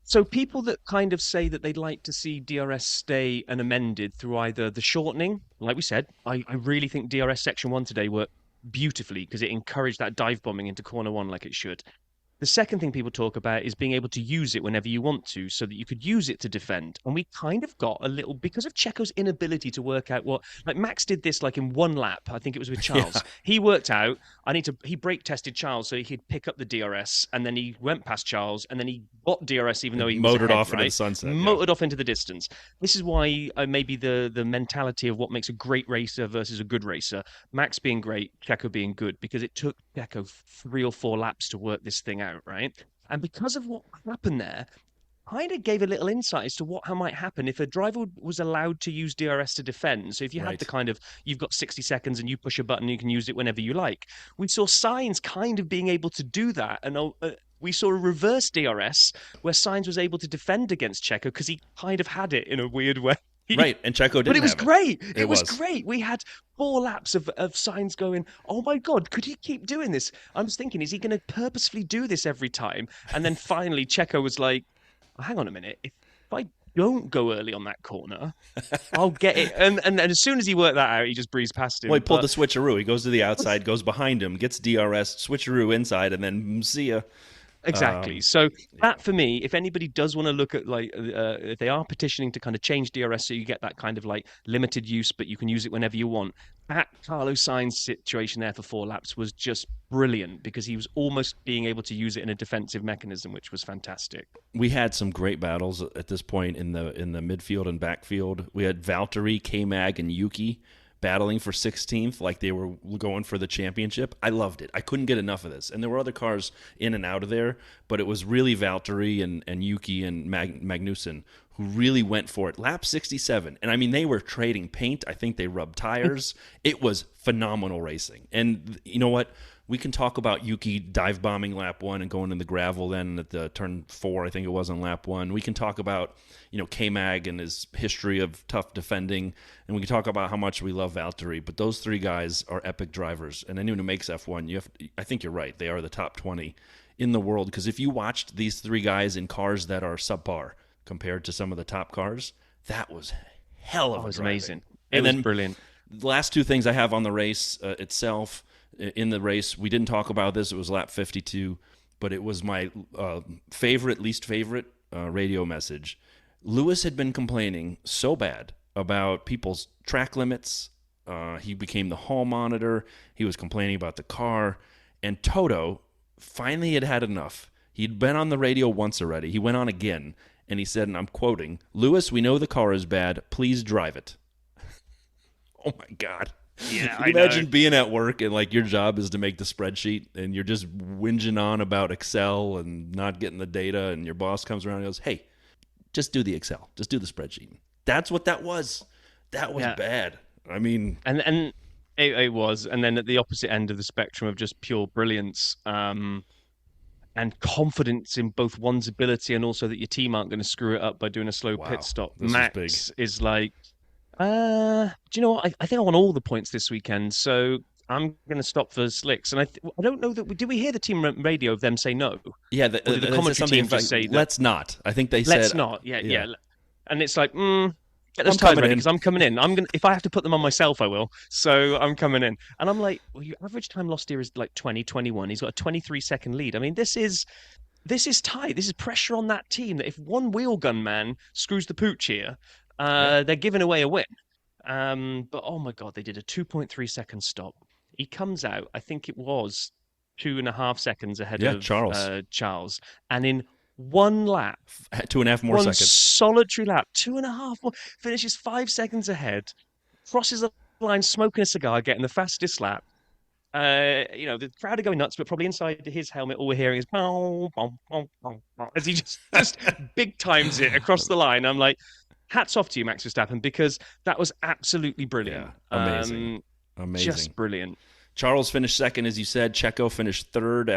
Speaker 2: So people that kind of say that they'd like to see DRS stay and amended through either the shortening, like we said, I really think DRS Section 1 today worked beautifully because it encouraged that dive bombing into corner 1 like it should. The second thing people talk about is being able to use it whenever you want to so that you could use it to defend. And we kind of got a little, because of Checo's inability to work out like Max did this like in 1 lap, I think it was with Charles. Yeah. He worked out, he brake tested Charles so he could pick up the DRS, and then he went past Charles, and then he got DRS even though he
Speaker 1: motored
Speaker 2: was ahead,
Speaker 1: off into the sunset.
Speaker 2: Motored off into the distance. This is why maybe the mentality of what makes a great racer versus a good racer, Max being great, Checo being good, because it took Checo 3 or 4 laps to work this thing out. Right, and because of what happened there, kind of gave a little insight as to what might happen if a driver was allowed to use DRS to defend. So if you had the kind of, you've got 60 seconds and you push a button, you can use it whenever you like. We saw Sainz kind of being able to do that, and we saw a reverse DRS where Sainz was able to defend against Checo because he kind of had it in a weird way.
Speaker 1: Right, and Checo didn't.
Speaker 2: But it was great.
Speaker 1: It was
Speaker 2: great. We had 4 laps of Sainz going, oh my God, could he keep doing this? I was thinking, is he going to purposefully do this every time? And then finally, Checo was like, oh, hang on a minute. If I don't go early on that corner, I'll get it. And as soon as he worked that out, he just breezed past him.
Speaker 1: Well, he pulled the switcheroo. He goes to the outside, goes behind him, gets DRS, switcheroo inside, and then see ya.
Speaker 2: Exactly. So that for me, if anybody does want to look at like if they are petitioning to kind of change DRS so you get that kind of like limited use, but you can use it whenever you want, that Carlos Sainz situation there for 4 laps was just brilliant because he was almost being able to use it in a defensive mechanism, which was fantastic.
Speaker 1: We had some great battles at this point in the midfield and backfield. We had Valtteri, K-Mag, and Yuki battling for 16th like they were going for the championship. I loved it. I couldn't get enough of this. And there were other cars in and out of there, but it was really Valtteri and Yuki and Magnussen who really went for it. Lap 67. And I mean, they were trading paint. I think they rubbed tires. It was phenomenal racing. And you know what? We can talk about Yuki dive bombing lap 1 and going in the gravel then at the turn 4, I think it was on lap 1. We can talk about, K-Mag and his history of tough defending, and we can talk about how much we love Valtteri, but those three guys are epic drivers. And anyone who makes F1, I think you're right, they are the top 20 in the world, because if you watched these three guys in cars that are subpar compared to some of the top cars, that was hell of a driving.
Speaker 2: Amazing. It was brilliant.
Speaker 1: The last two things I have on the race itself. In the race, we didn't talk about this. It was lap 52, but it was my least favorite radio message. Lewis had been complaining so bad about people's track limits. He became the hall monitor. He was complaining about the car. And Toto finally had enough. He'd been on the radio once already. He went on again, and he said, and I'm quoting, "Lewis, we know the car is bad. Please drive it." Oh, my God.
Speaker 2: Yeah,
Speaker 1: Can you imagine being at work and like your job is to make the spreadsheet and you're just whinging on about Excel and not getting the data, and your boss comes around and goes, "Hey, just do the Excel. Just do the spreadsheet." That's what that was. That was bad. I mean...
Speaker 2: And it was. And then at the opposite end of the spectrum of just pure brilliance and confidence in both one's ability and also that your team aren't going to screw it up by doing a slow pit stop. Max is like... do you know what? I think I want all the points this weekend, so I'm going to stop for slicks. And I don't know that did we hear the team radio of them say no?
Speaker 1: Yeah, the commentary team just say let's not. I think they said
Speaker 2: let's not. Yeah. And it's like, get those tires ready because I'm coming in. If I have to put them on myself, I will. So I'm coming in, and I'm like, well, your average time lost here is like 20-21. He's got a 23-second lead. I mean, this is tight. This is pressure on that team. That if one wheel gun man screws the pooch here. They're giving away a win. But oh my God, they did a 2.3-second stop. He comes out, I think it was 2.5 seconds ahead of Charles. And in one lap,
Speaker 1: 2.5 more seconds.
Speaker 2: Solitary lap, 2.5 more, finishes 5 seconds ahead, crosses the line, smoking a cigar, getting the fastest lap. The crowd are going nuts, but probably inside his helmet, all we're hearing is bow, bow, bow, bow, bow, as he just big times it across the line. I'm like, hats off to you, Max Verstappen, because that was absolutely brilliant.
Speaker 1: Yeah, amazing.
Speaker 2: Just brilliant.
Speaker 1: Charles finished second, as you said. Checo finished third.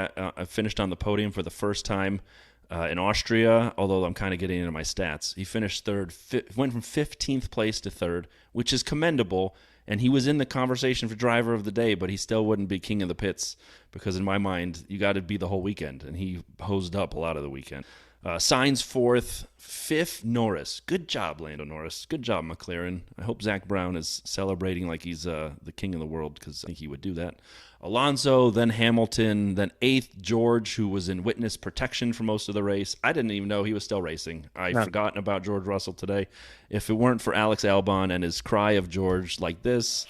Speaker 1: Finished on the podium for the first time in Austria, although I'm kind of getting into my stats. He finished third, went from 15th place to third, which is commendable. And he was in the conversation for driver of the day, but he still wouldn't be king of the pits because, in my mind, you got to be the whole weekend. And he hosed up a lot of the weekend. Sainz fourth, fifth Norris. Good job, Lando Norris. Good job, McLaren. I hope Zach Brown is celebrating like he's the king of the world, because I think he would do that. Alonso, then Hamilton, then eighth George, who was in witness protection for most of the race. I didn't even know he was still racing. I'd forgotten about George Russell today. If it weren't for Alex Albon and his cry of George like this,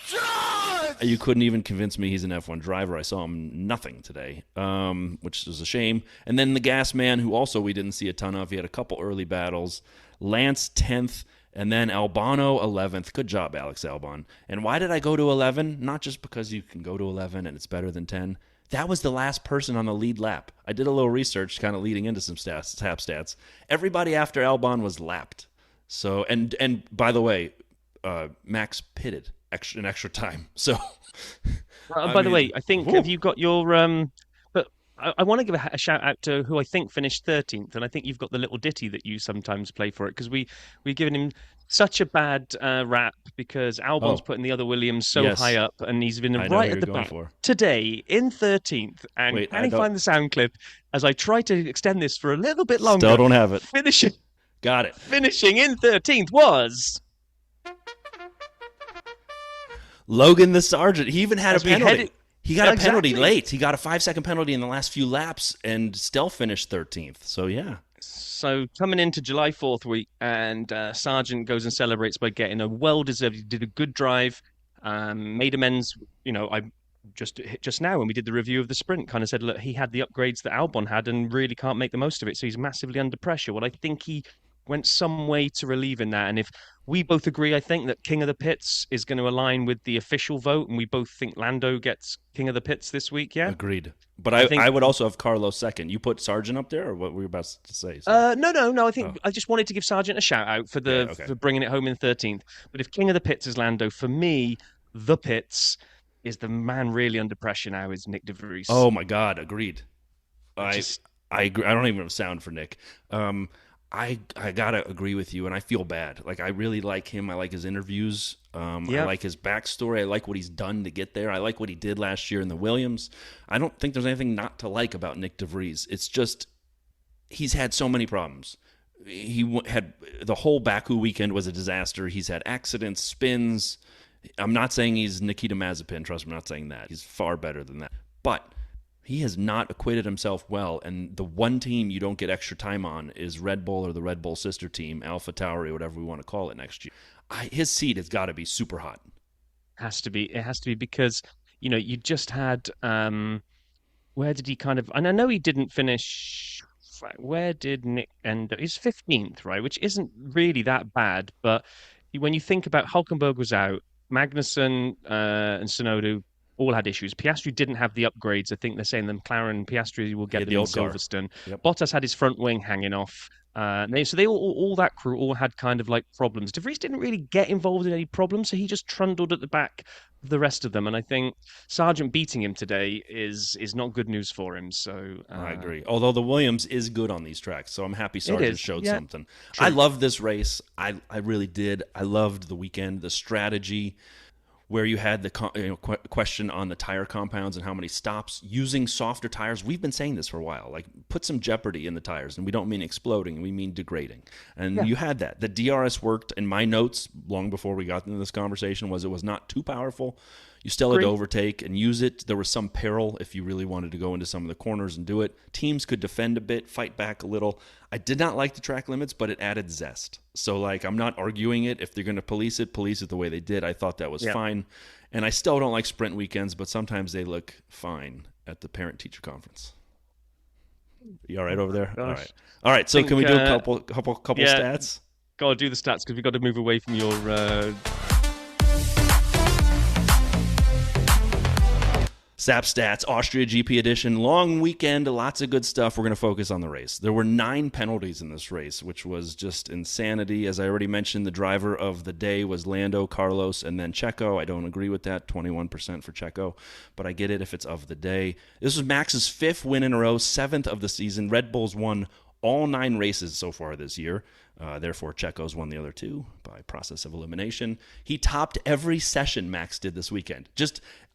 Speaker 1: you couldn't even convince me he's an F1 driver. I saw him nothing today, which is a shame. And then the gas man, who also we didn't see a ton of. He had a couple early battles. Lance 10th, and then Albano 11th. Good job, Alex Albon. And why did I go to 11? Not just because you can go to 11 and it's better than 10. That was the last person on the lead lap. I did a little research kind of leading into some tap stats. Everybody after Albon was lapped. So, and by the way, Max pitted an extra time. So,
Speaker 2: by the way, I think have you got your But I want to give a shout out to who I think finished 13th, and I think you've got the little ditty that you sometimes play for it, because we've given him such a bad rap because Albon's putting the other Williams so high up, and he's been right at the back today in 13th. And can you find the sound clip as I try to extend this for a little bit longer?
Speaker 1: Still don't have it.
Speaker 2: Got it. Finishing in 13th was
Speaker 1: Logan the Sergeant. He even had a penalty. He got a penalty
Speaker 2: Exactly.
Speaker 1: late. He got a 5-second penalty in the last few laps and still finished 13th. So, yeah.
Speaker 2: So coming into July 4th week, and Sargent goes and celebrates by getting a well-deserved. He did a good drive, made amends. I just now when we did the review of the sprint, kind of said, look, he had the upgrades that Albon had, and really can't make the most of it. So he's massively under pressure. Well, I think he went some way to relieving that. And if we both agree, I think that King of the Pits is going to align with the official vote, and we both think Lando gets King of the Pits this week. Yeah,
Speaker 1: Agreed. But
Speaker 2: I think
Speaker 1: I would also have Carlos second. You put Sargent up there, or what were you about to say?
Speaker 2: No. I think
Speaker 1: Oh,
Speaker 2: I just wanted to give Sargent a shout out for
Speaker 1: yeah, okay.
Speaker 2: for bringing it home in 13th. But if King of the Pits is Lando, for me, the Pits is the man really under pressure now is Nick De Vries.
Speaker 1: Oh, my God. Agreed. I
Speaker 2: Just
Speaker 1: I agree. I don't even have sound for Nick. I gotta agree with you, and I feel bad. Like, I really like him. I like his interviews. I
Speaker 2: yeah,
Speaker 1: like his backstory. I like what he's done to get there. I like what he did last year in the Williams. I don't think there's anything not to like about Nick De Vries. It's just he's had so many problems. Had the whole Baku weekend was a disaster. He's had accidents, spins. I'm not saying he's Nikita Mazepin. Trust me, I'm not saying that. He's far better than that. But he has not acquitted himself well, and the one team you don't get extra time on is Red Bull or the Red Bull sister team, Alpha Tauri, whatever we want to call it next year. His seat has got to be super hot.
Speaker 2: has to be. It has to be because you just had where did he kind of? And I know he didn't finish. Where did Nick end up? He's 15th, right? Which isn't really that bad. But when you think about Hulkenberg was out, Magnussen and Sonoda all had issues. Piastri didn't have the upgrades. I think they're saying the McLaren Piastri will
Speaker 1: He
Speaker 2: get
Speaker 1: had
Speaker 2: them
Speaker 1: the
Speaker 2: in
Speaker 1: old car.
Speaker 2: Silverstone.
Speaker 1: Yep.
Speaker 2: Bottas had his front wing hanging off. So they all that crew all had kind of like problems. De Vries didn't really get involved in any problems, so he just trundled at the back of the rest of them. And I think Sargent beating him today is not good news for him. So
Speaker 1: I agree. Although the Williams is good on these tracks, so I'm happy
Speaker 2: it
Speaker 1: Sargent
Speaker 2: is,
Speaker 1: showed
Speaker 2: yeah,
Speaker 1: something. I
Speaker 2: true.
Speaker 1: loved this race. I really did. I loved the weekend, the strategy, where you had the question on the tire compounds and how many stops using softer tires. We've been saying this for a while. Like, put some jeopardy in the tires, and we don't mean exploding, we mean degrading. And
Speaker 2: Yeah,
Speaker 1: you had that. The DRS worked. In my notes, long before we got into this conversation, was it was not too powerful. You still had to
Speaker 2: agree.
Speaker 1: overtake and use it. There was some peril if you really wanted to go into some of the corners and do it. Teams could defend a bit, fight back a little. I did not like the track limits, but it added zest. So, like, I'm not arguing it. If they're going to police it the way they did. I thought that was
Speaker 2: Yeah.
Speaker 1: fine. And I still don't like sprint weekends, but sometimes they look fine at the parent-teacher conference. You all right over there? All
Speaker 2: Gosh.
Speaker 1: right. All right, so
Speaker 2: Think,
Speaker 1: can we do a couple
Speaker 2: yeah,
Speaker 1: stats?
Speaker 2: got to do the stats because we've got to move away from your
Speaker 1: SAP Stats, Austria GP edition, long weekend, lots of good stuff. We're going to focus on the race. There were 9 penalties in this race, which was just insanity. As I already mentioned, the driver of the day was Lando, Carlos, and then Checo. I don't agree with that, 21% for Checo, but I get it if it's of the day. This was Max's 5th win in a row, 7th of the season. Red Bull's won all 9 races so far this year. Therefore, Checo's won the other 2 by process of elimination. He topped every session Max did this weekend.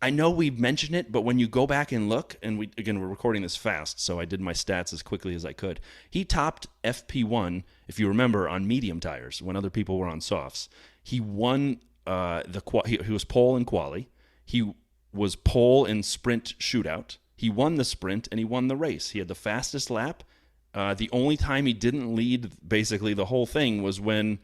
Speaker 1: I know we've mentioned it, but when you go back and look, and we're recording this fast, so I did my stats as quickly as I could. He topped FP1, if you remember, on medium tires when other people were on softs. He won he was pole in quali. He was pole in sprint shootout. He won the sprint, and he won the race. He had the fastest lap. The only time he didn't lead basically the whole thing was when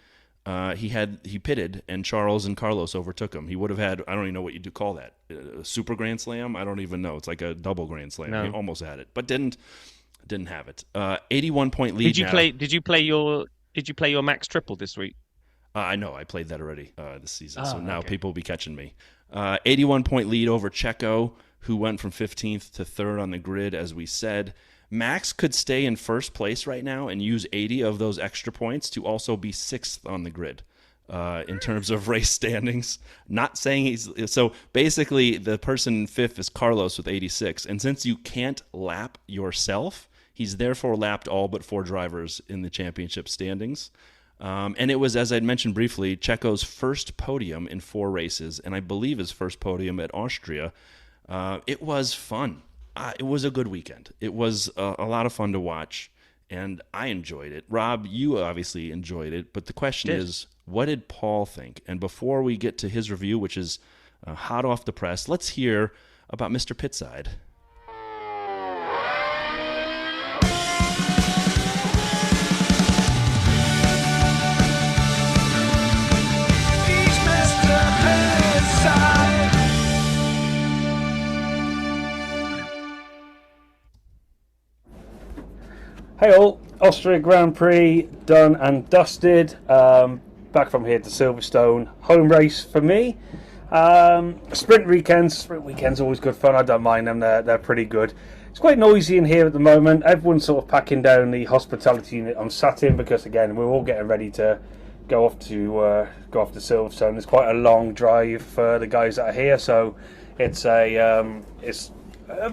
Speaker 1: he pitted and Charles and Carlos overtook him. He would have had, I don't even know what you do call that, a super grand slam. I don't even know. It's like a double grand slam.
Speaker 2: no.
Speaker 1: He almost had it, but didn't have it. 81-point lead.
Speaker 2: Did you play your Max triple this week?
Speaker 1: I know I played that already this season, so now
Speaker 2: Okay.
Speaker 1: people will be catching me. 81-point lead over Checo, who went from 15th to 3rd on the grid, as we said. Max could stay in first place right now and use 80 of those extra points to also be 6th on the grid in terms of race standings. Not saying he's... So basically, the person 5th is Carlos with 86. And since you can't lap yourself, he's therefore lapped all but 4 drivers in the championship standings. And it was, as I'd mentioned briefly, Checo's first podium in 4 races, and I believe his first podium at Austria. It was fun. It was a good weekend. It was a lot of fun to watch, and I enjoyed it. Rob, you obviously enjoyed it, but the question is, what did Paul think? And before we get to his review, which is hot off the press, let's hear about Mr. Pitside.
Speaker 3: Hey all, Austria Grand Prix done and dusted. Back from here to Silverstone. Home race for me. Sprint weekends always good fun. I don't mind them, they're pretty good. It's quite noisy in here at the moment. Everyone's sort of packing down the hospitality unit I'm sat in because again we're all getting ready to go off to Silverstone. It's quite a long drive for the guys that are here, so it's a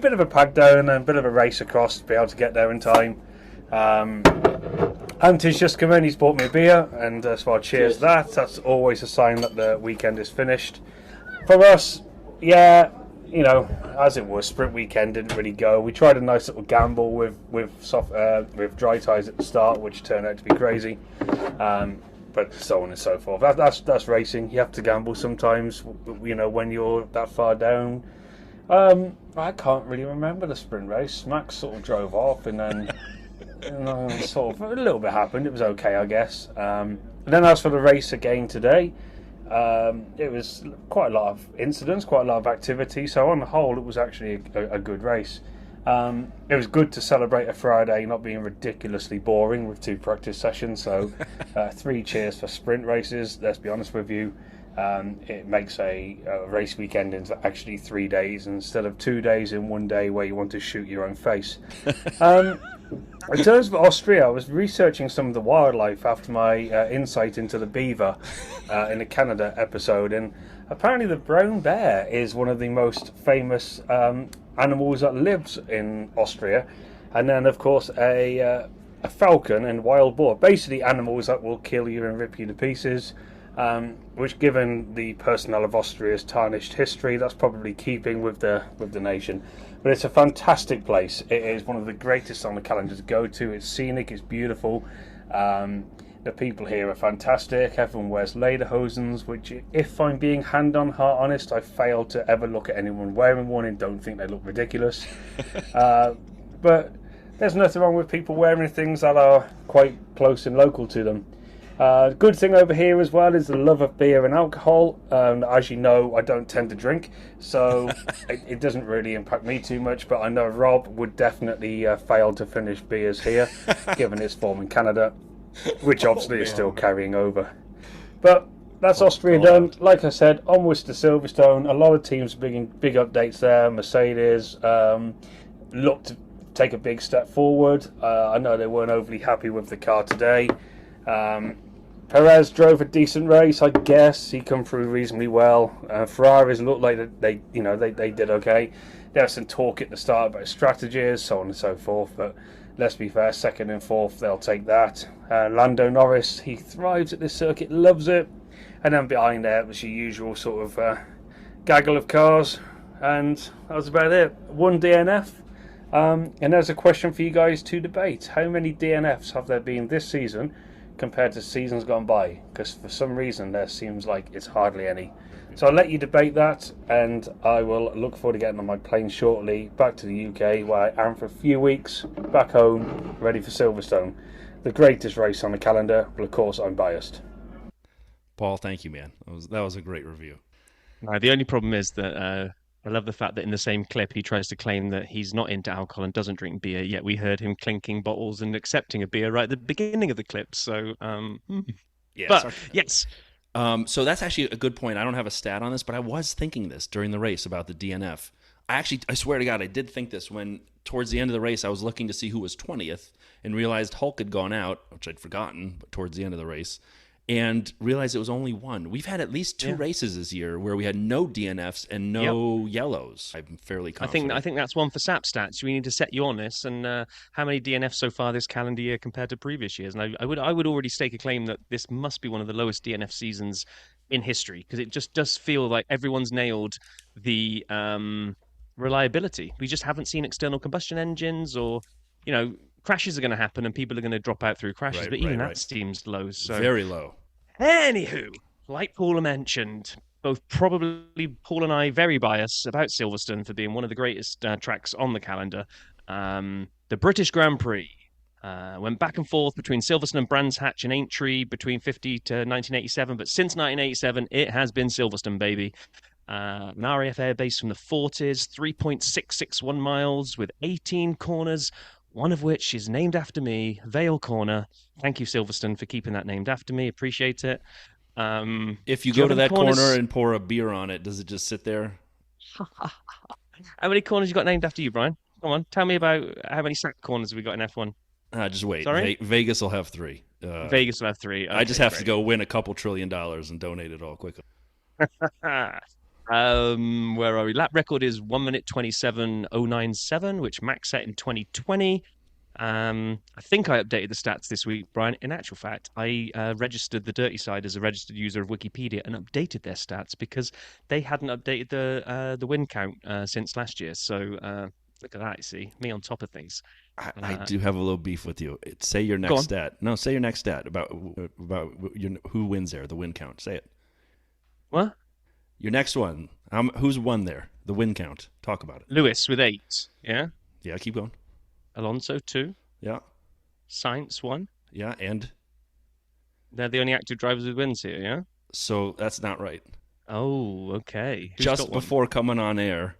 Speaker 3: bit of a pad down and a bit of a race across to be able to get there in time. Anti's just come in, he's bought me a beer, and so I'll cheers that. That's always a sign that the weekend is finished. For us, yeah, you know, as it was, sprint weekend didn't really go. We tried a nice little gamble with dry tyres at the start, which turned out to be crazy. But so on and so forth. That's racing. You have to gamble sometimes, you know, when you're that far down. I can't really remember the sprint race. Max sort of drove off, and then sort of a little bit happened. It was okay, I guess. And then as for the race again today, it was quite a lot of incidents, quite a lot of activity. So on the whole, it was actually a good race. It was good to celebrate a Friday not being ridiculously boring with 2 practice sessions. So 3 cheers for sprint races. Let's be honest with you. It makes a race weekend into actually 3 days instead of 2 days in one day where you want to shoot your own face. In terms of Austria, I was researching some of the wildlife after my insight into the beaver in the Canada episode, and apparently the brown bear is one of the most famous animals that lives in Austria, and then of course a falcon and wild boar, basically animals that will kill you and rip you to pieces. Which, given the personnel of Austria's tarnished history, that's probably keeping with the nation. But it's a fantastic place. It is one of the greatest on the calendar to go to. It's scenic, it's beautiful. The people here are fantastic. Everyone wears lederhosens, which, if I'm being hand on heart honest, I fail to ever look at anyone wearing one and don't think they look ridiculous. But there's nothing wrong with people wearing things that are quite close and local to them. Good thing over here as well is the love of beer and alcohol. As you know, I don't tend to drink, so it doesn't really impact me too much, but I know Rob would definitely fail to finish beers here, given his form in Canada, which obviously is still carrying over. But that's Austria done. Like I said, onwards to Silverstone. A lot of teams big updates there. Mercedes looked to take a big step forward. I know they weren't overly happy with the car today. Perez drove a decent race, I guess. He come through reasonably well. Ferraris looked like they did okay. There was some talk at the start about strategies, so on and so forth. But let's be fair, 2nd and 4th, they'll take that. Lando Norris, he thrives at this circuit, loves it. And then behind there was your usual sort of gaggle of cars, and that was about it. 1 DNF. And there's a question for you guys to debate. How many DNFs have there been this season compared to seasons gone by? Because for some reason there seems like it's hardly any. So I'll let you debate that, and I will look forward to getting on my plane shortly back to the UK, where I am for a few weeks, back home, ready for Silverstone. The greatest race on the calendar, but of course I'm biased.
Speaker 1: Paul, thank you, man. That was a great review.
Speaker 2: No, the only problem is that I love the fact that in the same clip he tries to claim that he's not into alcohol and doesn't drink beer, yet we heard him clinking bottles and accepting a beer right at the beginning of the clip. So,
Speaker 1: yeah,
Speaker 2: but yes.
Speaker 1: So that's actually a good point. I don't have a stat on this, but I was thinking this during the race about the DNF. I swear to God, I did think this when towards the end of the race I was looking to see who was 20th and realized Hulk had gone out, which I'd forgotten, but towards the end of the race, and realized it was only one. We've had at least 2 races this year where we had no DNFs and no yellows. I'm fairly confident.
Speaker 2: I think that's one for SAP stats. We need to set you on this. And how many DNFs so far this calendar year compared to previous years? And I would already stake a claim that this must be one of the lowest DNF seasons in history, because it just does feel like everyone's nailed the reliability. We just haven't seen external combustion engines, or crashes are going to happen and people are going to drop out through crashes, but even that seems low. So
Speaker 1: very low.
Speaker 2: Anywho, like Paula mentioned, both probably Paul and I very biased about Silverstone for being one of the greatest tracks on the calendar. The British Grand Prix went back and forth between Silverstone and Brands Hatch and Aintree between 50 to 1987, but since 1987, it has been Silverstone, baby. An RAF airbase from the 40s, 3.661 miles with 18 corners, one of which is named after me, Vale Corner. Thank you, Silverstone, for keeping that named after me. Appreciate it.
Speaker 1: If you go to that corner and pour a beer on it, does it just sit there?
Speaker 2: How many corners you got named after you, Brian? Come on, tell me about how many sack corners we got in F1.
Speaker 1: Just wait.
Speaker 2: Sorry?
Speaker 1: Vegas will have 3.
Speaker 2: Vegas will have 3. Okay,
Speaker 1: I just have to go win a couple $1 trillion and donate it all quickly.
Speaker 2: Where are we? Lap record is 1 minute 27.097, which Max set in 2020. I think I updated the stats this week, Brian. In actual fact, I registered the Dirty Side as a registered user of Wikipedia and updated their stats because they hadn't updated the win count since last year. So look at that, you see, me on top of things.
Speaker 1: I do have a little beef with you. Say your next stat. No, say your next stat about who wins there, the win count. Say it.
Speaker 2: What?
Speaker 1: Your next one. Who's won there? The win count. Talk about it.
Speaker 2: Lewis with 8. Yeah.
Speaker 1: Yeah. Keep going.
Speaker 2: Alonso 2.
Speaker 1: Yeah.
Speaker 2: Sainz 1.
Speaker 1: Yeah, and
Speaker 2: they're the only active drivers with wins here. Yeah.
Speaker 1: So that's not right.
Speaker 2: Oh, okay. Who's
Speaker 1: just before coming on air,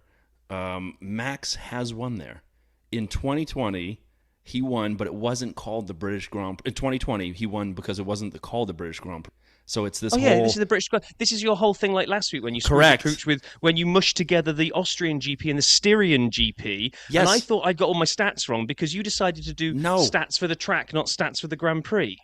Speaker 1: Max has won there. In 2020, he won, but it wasn't called the British Grand Prix. In 2020, he won because it wasn't called the British Grand Prix. So it's this whole...
Speaker 2: yeah, this is the British... This is your whole thing like last week when you
Speaker 1: Correct.
Speaker 2: When you mushed together the Austrian GP and the Styrian GP.
Speaker 1: Yes.
Speaker 2: And I thought I got all my stats wrong because you decided to do stats for the track, not stats for the Grand Prix.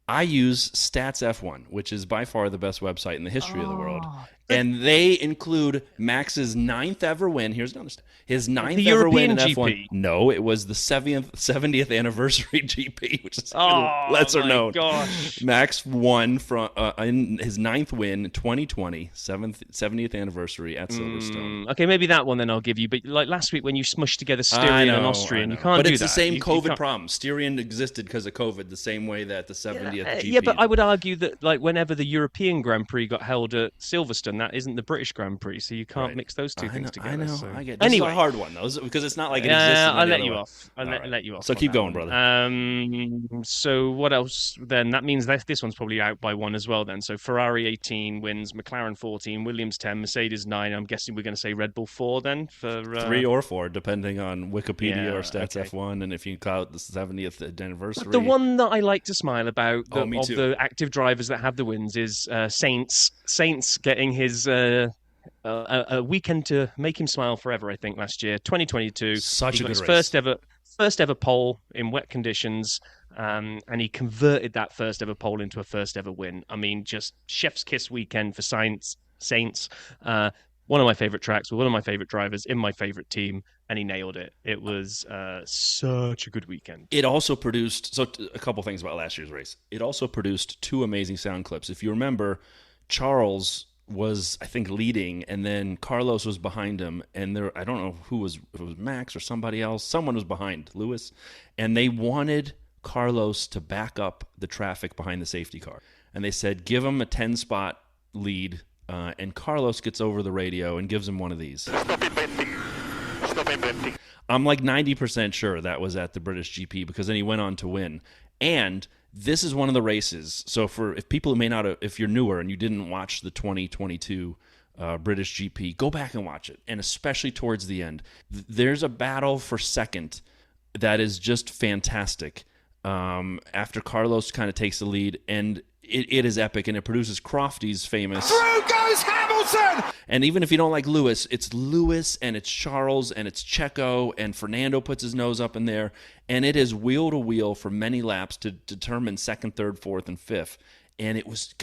Speaker 1: I use Stats F1, which is by far the best website in the history of the world. And they include Max's 9th ever win. Here's another stat. His 9th ever win in
Speaker 2: GP.
Speaker 1: F1. No, it was the 70th anniversary GP, which is lesser known.
Speaker 2: Gosh.
Speaker 1: Max won from in his 9th win, 2020, 70th anniversary at Silverstone.
Speaker 2: Okay, maybe that one then I'll give you. But like last week when you smushed together Styrian and Austrian, you can't do that.
Speaker 1: But it's the same COVID problem. Styrian existed because of COVID, the same way that the 70th GP.
Speaker 2: Yeah, but I would argue that like whenever the European Grand Prix got held at Silverstone, that isn't the British Grand Prix, so you can't mix those two things together.
Speaker 1: I know.
Speaker 2: So.
Speaker 1: I get it. This is a hard one though, because it's not like it exists.
Speaker 2: I'll let you off. I'll let you off.
Speaker 1: So keep going, brother.
Speaker 2: So what else then? That means that this one's probably out by one as well then. So Ferrari 18 wins, McLaren 14, Williams 10, Mercedes 9. I'm guessing we're going to say Red Bull 4 then for
Speaker 1: 3 or 4, depending on Wikipedia or Stats F1, and if you count the 70th anniversary.
Speaker 2: But the one that I like to smile about of
Speaker 1: too.
Speaker 2: the active drivers that have the wins is Saints. Saints getting his a weekend to make him smile forever. I think last year, 2022,
Speaker 1: such a good race.
Speaker 2: First ever pole in wet conditions, and he converted that first ever pole into a first ever win. I mean, just chef's kiss weekend for Saints. One of my favorite tracks with one of my favorite drivers in my favorite team, and he nailed it. It was such a good weekend.
Speaker 1: It also produced a couple things about last year's race. It also produced 2 amazing sound clips. If you remember, Charles was, I think, leading, and then Carlos was behind him, and I don't know who was, if it was Max or somebody else. Someone was behind Lewis, and they wanted Carlos to back up the traffic behind the safety car. And they said, give him a 10-spot lead, and Carlos gets over the radio and gives him one of these.
Speaker 4: Stop inventing.
Speaker 1: I'm like 90% sure that was at the British GP, because then he went on to win. And this is one of the races. So if people may not, if you're newer and you didn't watch the 2022 British GP, go back and watch it. And especially towards the end, there's a battle for second that is just fantastic. After Carlos kind of takes the lead, and it is epic, and it produces Crofty's famous
Speaker 4: Through goes Hamilton!
Speaker 1: And even if you don't like Lewis, it's Lewis and it's Charles and it's Checo, and Fernando puts his nose up in there, and it is wheel to wheel for many laps to determine second, third, fourth, and fifth. And it was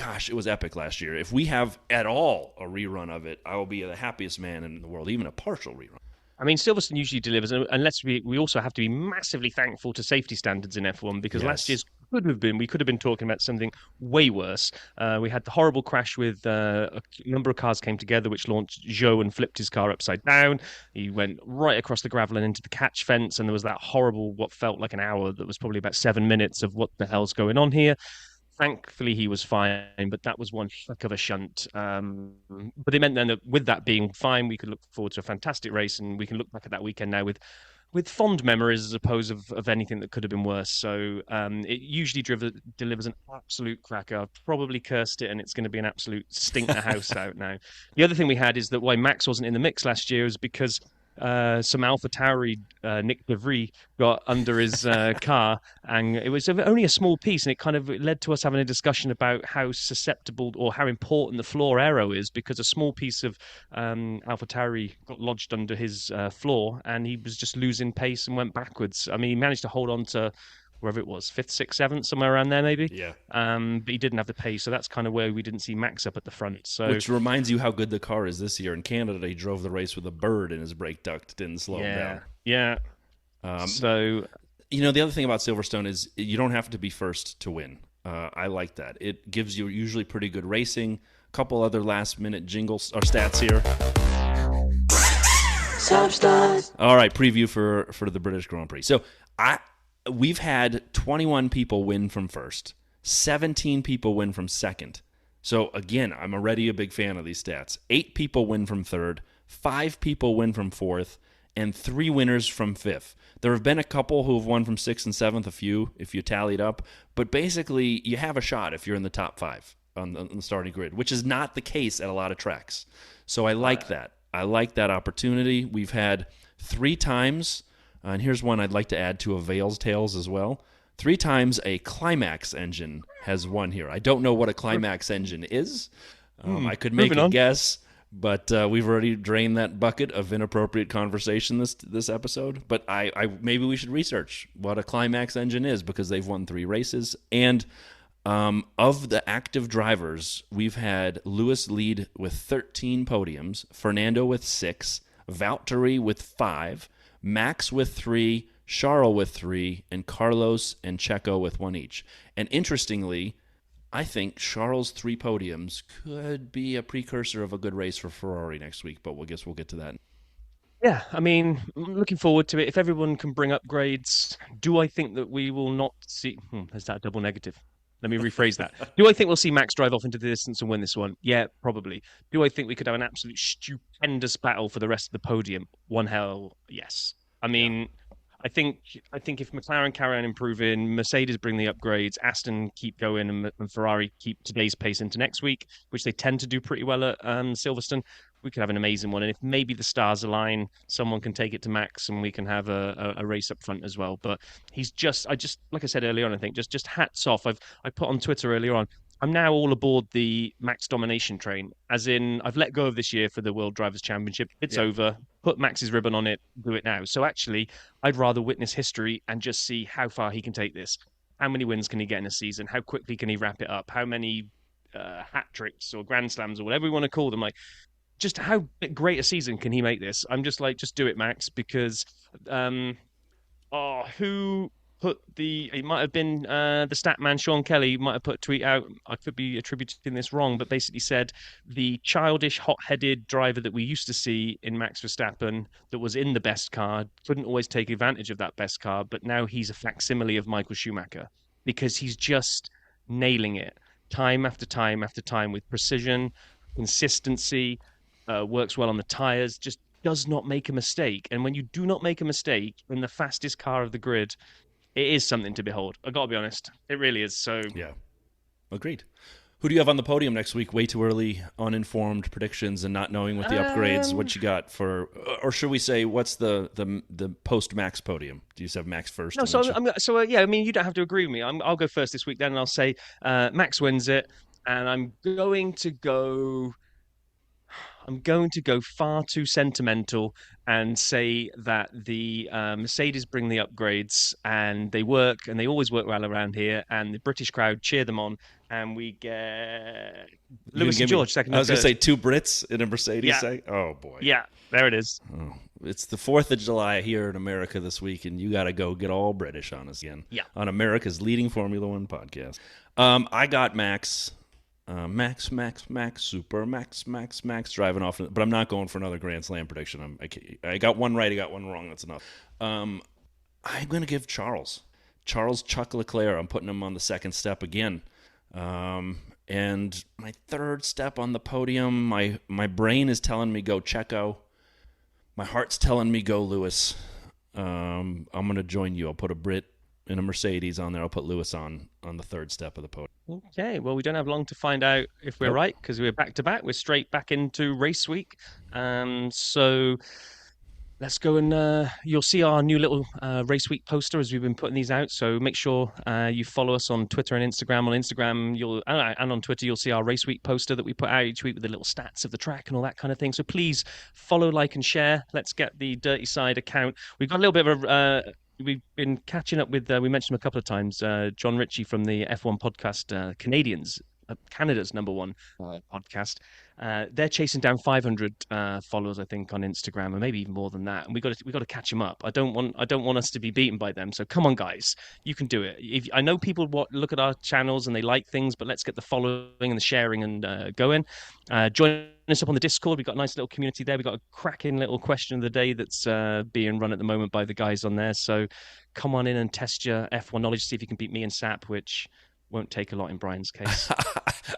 Speaker 1: epic last year. If we have at all a rerun of it, I will be the happiest man in the world, even a partial rerun.
Speaker 2: I mean, Silverstone usually delivers, and we also have to be massively thankful to safety standards in F1, because last year's we could have been talking about something way worse. We had the horrible crash with a number of cars came together, which launched Zhou and flipped his car upside down. He went right across the gravel and into the catch fence, and there was that horrible, what felt like an hour, that was probably about 7 minutes of what the hell's going on here. Thankfully, he was fine, but that was one heck of a shunt. But it meant then that with that being fine, we could look forward to a fantastic race, and we can look back at that weekend now with fond memories as opposed of anything that could have been worse. So it usually delivers an absolute cracker. I've probably cursed it, and it's going to be an absolute stink the house out now. The other thing we had is that why Max wasn't in the mix last year is because some AlphaTauri Nick de Vries got under his car, and it was only a small piece, and it kind of led to us having a discussion about how susceptible or how important the floor aero is, because a small piece of AlphaTauri got lodged under his floor, and he was just losing pace and went backwards. I mean, he managed to hold on to wherever it was, 5th, 6th, 7th, somewhere around there maybe.
Speaker 1: Yeah.
Speaker 2: But he didn't have the pace, so that's kind of where we didn't see Max up at the front. So
Speaker 1: Which reminds you how good the car is this year. In Canada, he drove the race with a bird in his brake duct, didn't slow him down.
Speaker 2: Yeah. So,
Speaker 1: the other thing about Silverstone is you don't have to be first to win. I like that. It gives you usually pretty good racing. A couple other last-minute jingles or stats here. All right, preview for the British Grand Prix. So we've had 21 people win from first, 17 people win from second. So again, I'm already a big fan of these stats. 8 people win from third, 5 people win from fourth, and 3 winners from fifth. There have been a couple who have won from 6th and 7th, a few, if you tallied up. But basically, you have a shot if you're in the top 5 on the starting grid, which is not the case at a lot of tracks. So I like that. I like that opportunity. We've had 3 times, and here's one I'd like to add to Avail's Tales as well. 3 times a Climax engine has won here. I don't know what a Climax engine is. I could make a guess, but we've already drained that bucket of inappropriate conversation this episode. But I maybe we should research what a Climax engine is, because they've won 3 races. And of the active drivers, we've had Lewis lead with 13 podiums, Fernando with 6, Valtteri with 5, Max with 3, Charles with 3, and Carlos and Checo with 1 each. And interestingly, I think Charles' 3 podiums could be a precursor of a good race for Ferrari next week, but we'll get to that.
Speaker 2: Yeah, I mean, I'm looking forward to it. If everyone can bring upgrades, do I think that we will not see... is that a double negative? Let me rephrase that. Do I think we'll see Max drive off into the distance and win this one? Yeah, probably. Do I think we could have an absolute stupendous battle for the rest of the podium? One hell, yes. I mean, I think if McLaren carry on improving, Mercedes bring the upgrades, Aston keep going, and Ferrari keep today's pace into next week, which they tend to do pretty well at Silverstone, we could have an amazing one. And if maybe the stars align, someone can take it to Max, and we can have a race up front as well. But he's like I said earlier on, I think just hats off. I put on Twitter earlier on, I'm now all aboard the Max domination train, as in I've let go of this year for the World Drivers' Championship. It's over. Put Max's ribbon on it. Do it now. So actually, I'd rather witness history and just see how far he can take this. How many wins can he get in a season? How quickly can he wrap it up? How many hat tricks or grand slams or whatever we want to call them? Like, just how great a season can he make this? I'm just like, just do it, Max, because who put it might have been the stat man Sean Kelly might have put a tweet out. I could be attributing this wrong, but basically said the childish, hot-headed driver that we used to see in Max Verstappen that was in the best car couldn't always take advantage of that best car, but now he's a facsimile of Michael Schumacher, because he's just nailing it time after time after time with precision, consistency, works well on the tires, just does not make a mistake. And when you do not make a mistake in the fastest car of the grid, it is something to behold. I gotta be honest, it really is. So
Speaker 1: yeah, agreed. Who do you have on the podium next week? Way too early, uninformed predictions and not knowing what the upgrades. What you got for, or should we say, what's the post Max podium? Do you have Max first?
Speaker 2: No, yeah. I mean, you don't have to agree with me. I'll go first this week. Then and I'll say Max wins it, and I'm going to go far too sentimental and say that the Mercedes bring the upgrades, and they work, and they always work well around here, and the British crowd cheer them on, and we get Lewis and George second.
Speaker 1: I was going to say 2 Brits in a Mercedes.
Speaker 2: Yeah.
Speaker 1: Oh boy.
Speaker 2: Yeah, there it is.
Speaker 1: Oh, it's the 4th of July here in America this week, and you got to go get all British on us again.
Speaker 2: Yeah.
Speaker 1: On America's leading Formula One podcast. I got Max. Max, Super Max, driving off. But I'm not going for another Grand Slam prediction. I got one right, I got one wrong. That's enough. I'm going to give Charles Chuck Leclerc. I'm putting him on the second step again. And my third step on the podium, my brain is telling me go Checo. My heart's telling me go Lewis. I'm going to join you. I'll put a Brit in a Mercedes on there. I'll put Lewis on the third step of the podium.
Speaker 2: Okay, well, we don't have long to find out if we're right, because we're back to back. We're straight back into race week. So let's go and you'll see our new little race week poster as we've been putting these out. So make sure you follow us on Twitter and Instagram. On Instagram, and on Twitter, you'll see our race week poster that we put out each week with the little stats of the track and all that kind of thing. So please follow, like, and share. Let's get the Dirty Side account. We've got a little bit of we've been catching up with, we mentioned him a couple of times, John Ritchie from the F1 podcast, Canada's number one podcast. They're chasing down 500 followers, I think, on Instagram, and maybe even more than that. And we got to catch them up. I don't want us to be beaten by them. So come on, guys, you can do it. I know people look at our channels and they like things, but let's get the following and the sharing and going. Join us up on the Discord. We've got a nice little community there. We've got a cracking little question of the day that's being run at the moment by the guys on there. So come on in and test your F1 knowledge. See if you can beat me and Sap, which won't take a lot in Brian's case.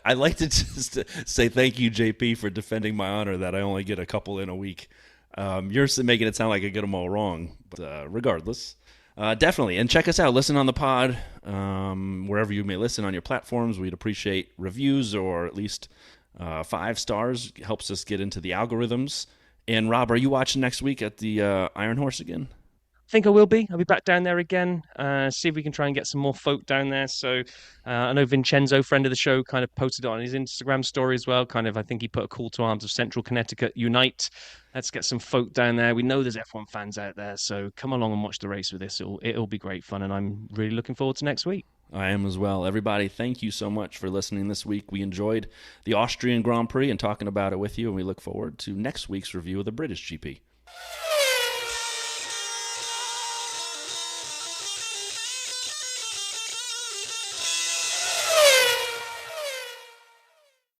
Speaker 1: I'd like to just say thank you, JP, for defending my honor that I only get a couple in a week. You're making it sound like I get them all wrong, but regardless, definitely. And check us out. Listen on the pod, wherever you may listen on your platforms. We'd appreciate reviews, or at least 5 stars. It helps us get into the algorithms. And Rob, are you watching next week at the Iron Horse again?
Speaker 2: I think I will be. I'll be back down there again. See if we can try and get some more folk down there. So I know Vincenzo, friend of the show, kind of posted it on his Instagram story as well. I think he put a call to arms of Central Connecticut Unite. Let's get some folk down there. We know there's F1 fans out there, so come along and watch the race with us. It'll be great fun, and I'm really looking forward to next week.
Speaker 1: I am as well. Everybody, thank you so much for listening this week. We enjoyed the Austrian Grand Prix and talking about it with you, and we look forward to next week's review of the British GP.